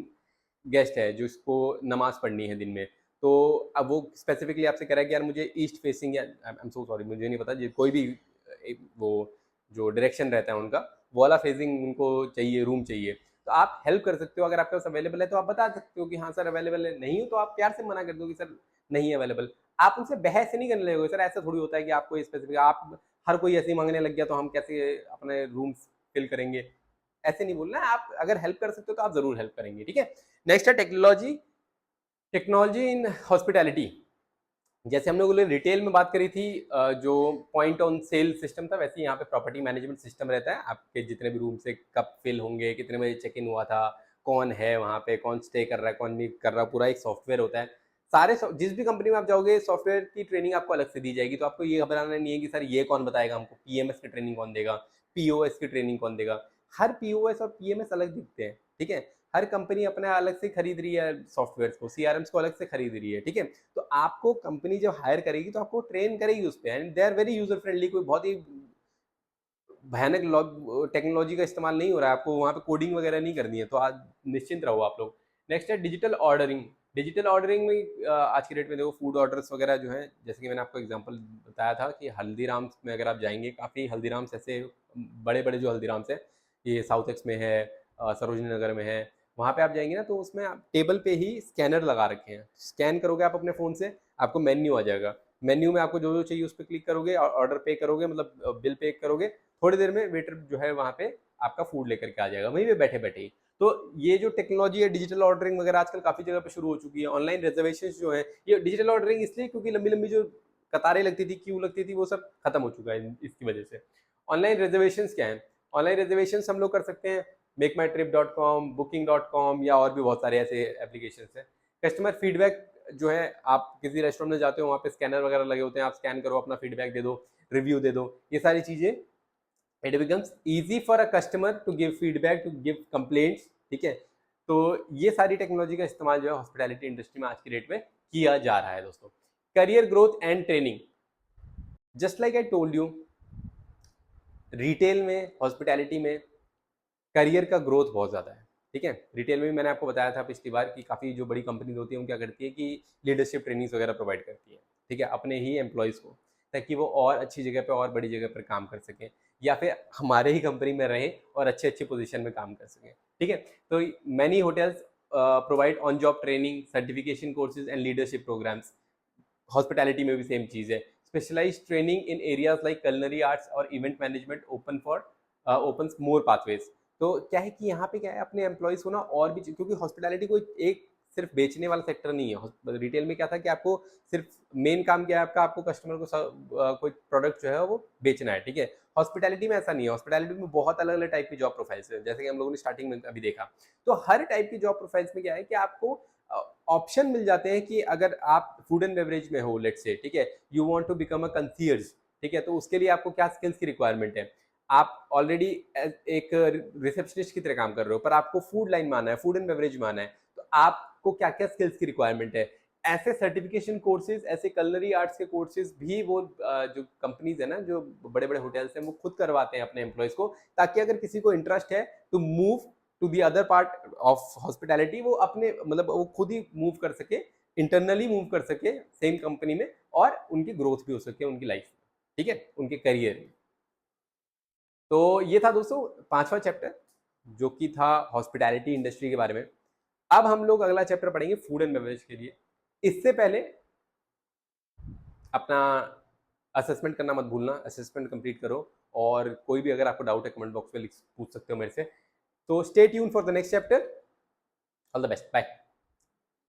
गेस्ट है जिसको नमाज पढ़नी है दिन में, तो अब वो स्पेसिफिकली आपसे कह रहा है कि यार मुझे ईस्ट फेसिंग, या आई एम सो सॉरी मुझे नहीं पता, कोई भी वो जो डायरेक्शन रहता है उनका, वो वाला फेसिंग उनको चाहिए, रूम चाहिए। तो आप हेल्प कर सकते हो, अगर आपके पास अवेलेबल है तो आप बता सकते हो कि हाँ सर अवेलेबल है, नहीं हो तो आप प्यार से मना कर दो कि सर नहीं है अवेलेबल। आप उनसे बहस नहीं करने लगोगे, सर ऐसा थोड़ी होता है कि आपको स्पेसिफिक, आप हर कोई ऐसे ही मांगने लग गया तो हम कैसे अपने रूम फिल करेंगे, ऐसे नहीं बोलना है। आप अगर हेल्प कर सकते हो तो आप जरूर हेल्प करेंगे, ठीक है? नेक्स्ट है टेक्नोलॉजी, टेक्नोलॉजी इन हॉस्पिटैलिटी। जैसे हम लोगों ने रिटेल में बात करी थी, जो पॉइंट ऑन सेल सिस्टम था, वैसे यहाँ पे प्रॉपर्टी मैनेजमेंट सिस्टम रहता है। आपके जितने भी रूम से कब फिल होंगे, कितने बजे चेक इन हुआ था, कौन है वहाँ पे, कौन स्टे कर रहा है, कौन नहीं कर रहा, पूरा एक सॉफ्टवेयर होता है। जिस भी कंपनी में आप जाओगे सॉफ्टवेयर की ट्रेनिंग आपको अलग से दी जाएगी, तो आपको ये घबराना नहीं है कि सर ये कौन बताएगा हमको, पीएमएस की ट्रेनिंग कौन देगा, पीओएस की ट्रेनिंग कौन देगा। हर पीओएस और पीएमएस अलग दिखते हैं, ठीक है? हर कंपनी अपने अलग से खरीद रही है सॉफ्टवेयर को, सीआरएम्स को अलग से खरीद रही है, ठीक है? तो आपको कंपनी जब हायर करेगी तो आपको ट्रेन करेगी उस पर, and they are very user friendly, कोई बहुत ही भयानक टेक्नोलॉजी का इस्तेमाल नहीं हो रहा है, आपको वहाँ पे कोडिंग वगैरह नहीं करनी है, तो आज निश्चिंत रहो आप लोग। नेक्स्ट है डिजिटल ऑर्डरिंग। डिजिटल ऑर्डरिंग में आज की डेट में देखो फूड ऑर्डर्स वगैरह जो है, जैसे कि मैंने आपको एग्जांपल बताया था कि हल्दीराम्स में अगर आप जाएंगे, काफ़ी हल्दीराम्स ऐसे बड़े बड़े जो हल्दीराम्स है, ये साउथ एक्स में है, सरोजनी नगर में है, वहाँ पे आप जाएंगे ना तो उसमें आप टेबल पे ही स्कैनर लगा रखे हैं, स्कैन करोगे आप अपने फ़ोन से, आपको मेन्यू आ जाएगा, मेन्यू में आपको जो जो चाहिए उस पर क्लिक करोगे और ऑर्डर पे करोगे, मतलब बिल पे करोगे, थोड़ी देर में वेटर जो है वहाँ पे आपका फूड लेकर के आ जाएगा वहीं पे बैठे बैठे ही। तो ये जो टेक्नोलॉजी है, डिजिटल ऑर्डरिंग वगैरह आजकल काफी जगह पे शुरू हो चुकी है। ऑनलाइन रिजर्वेशन जो है, ये डिजिटल ऑर्डरिंग इसलिए क्योंकि लंबी लंबी जो कतारें लगती थी, क्यू लगती थी, वो सब खत्म हो चुका है इसकी वजह से। ऑनलाइन रिजर्वेशन क्या है? ऑनलाइन रिजर्वेशन हम लोग कर सकते हैं makeMyTrip.com, Booking.com या और भी बहुत सारे ऐसे एप्लीकेशन हैं। कस्टमर फीडबैक जो है, आप किसी रेस्टोरेंट में जाते हो, वहाँ पे स्कैनर वगैरह लगे होते हैं, आप स्कैन करो, अपना फीडबैक दे दो, रिव्यू दे दो, ये सारी चीजें। It becomes easy for a customer to give feedback, to give complaints, ठीक है। तो ये सारी टेक्नोलॉजी का इस्तेमाल जो है हॉस्पिटैलिटी इंडस्ट्री में आज की डेट में किया जा रहा है दोस्तों। Career growth and training, just like I told you, retail में, हॉस्पिटैलिटी में करियर का ग्रोथ बहुत ज़्यादा है, ठीक है। रिटेल में भी मैंने आपको बताया था पिछली बार कि काफ़ी जो बड़ी कंपनीज होती है वो क्या करती है कि लीडरशिप ट्रेनिंग्स वगैरह प्रोवाइड करती है, ठीक है, अपने ही एम्प्लॉयज़ को, ताकि वो और अच्छी जगह पे और बड़ी जगह पर काम कर सकें, या फिर हमारे ही कंपनी में रहें और अच्छे अच्छे पोजीशन में काम कर सकें, ठीक है। तो many hotels provide on job training, certification courses and leadership programmes. Hospitality में भी सेम चीज़ है। Specialised training in areas like culinary arts और event management open more pathways. तो क्या है कि यहाँ पे क्या है, अपने एम्प्लॉयज़ को ना और भी, क्योंकि हॉस्पिटैलिटी कोई एक सिर्फ बेचने वाला सेक्टर नहीं है। रिटेल में क्या था कि आपको सिर्फ मेन काम क्या है आपका, आपको कस्टमर को कोई प्रोडक्ट जो है वो बेचना है, ठीक है। हॉस्पिटैलिटी में ऐसा नहीं है। हॉस्पिटैलिटी में बहुत अलग अलग टाइप की जॉब प्रोफाइल्स है, जैसे कि हम लोगों ने स्टार्टिंग में अभी देखा। तो हर टाइप की जॉब प्रोफाइल्स में क्या है कि आपको ऑप्शन मिल जाते हैं कि अगर आप फूड एंड बेवरेज में हो, लेट्स से, ठीक है, you want to become a concierge, ठीक है, तो उसके लिए आपको क्या स्किल्स की रिक्वायरमेंट है। आप ऑलरेडी एक रिसेप्शनिस्ट की तरह काम कर रहे हो, पर आपको फूड लाइन में आना है, फूड एंड बेवरेज में आना है, तो आपको क्या क्या स्किल्स की रिक्वायरमेंट है। ऐसे सर्टिफिकेशन कोर्सेज, ऐसे कलनरी आर्ट्स के कोर्सेज भी वो जो कंपनीज है ना, जो बड़े बड़े होटल्स हैं, वो खुद करवाते हैं अपने एम्प्लॉयज को, ताकि अगर किसी को इंटरेस्ट है to move to the other part of hospitality, वो अपने मतलब वो खुद ही मूव कर सके, इंटरनली मूव कर सके सेम कंपनी में, और उनकी ग्रोथ भी हो सके उनकी लाइफ में, ठीक है, उनके करियर में। तो ये था दोस्तों 5वां चैप्टर, जो कि था हॉस्पिटैलिटी इंडस्ट्री के बारे में। अब हम लोग अगला चैप्टर पढ़ेंगे फूड एंड बेवरेज के लिए। इससे पहले अपना असेसमेंट करना मत भूलना, असेसमेंट कंप्लीट करो, और कोई भी अगर आपको डाउट है कमेंट बॉक्स में पूछ सकते हो मेरे से। तो stay tuned for the next chapter. All the best, bye.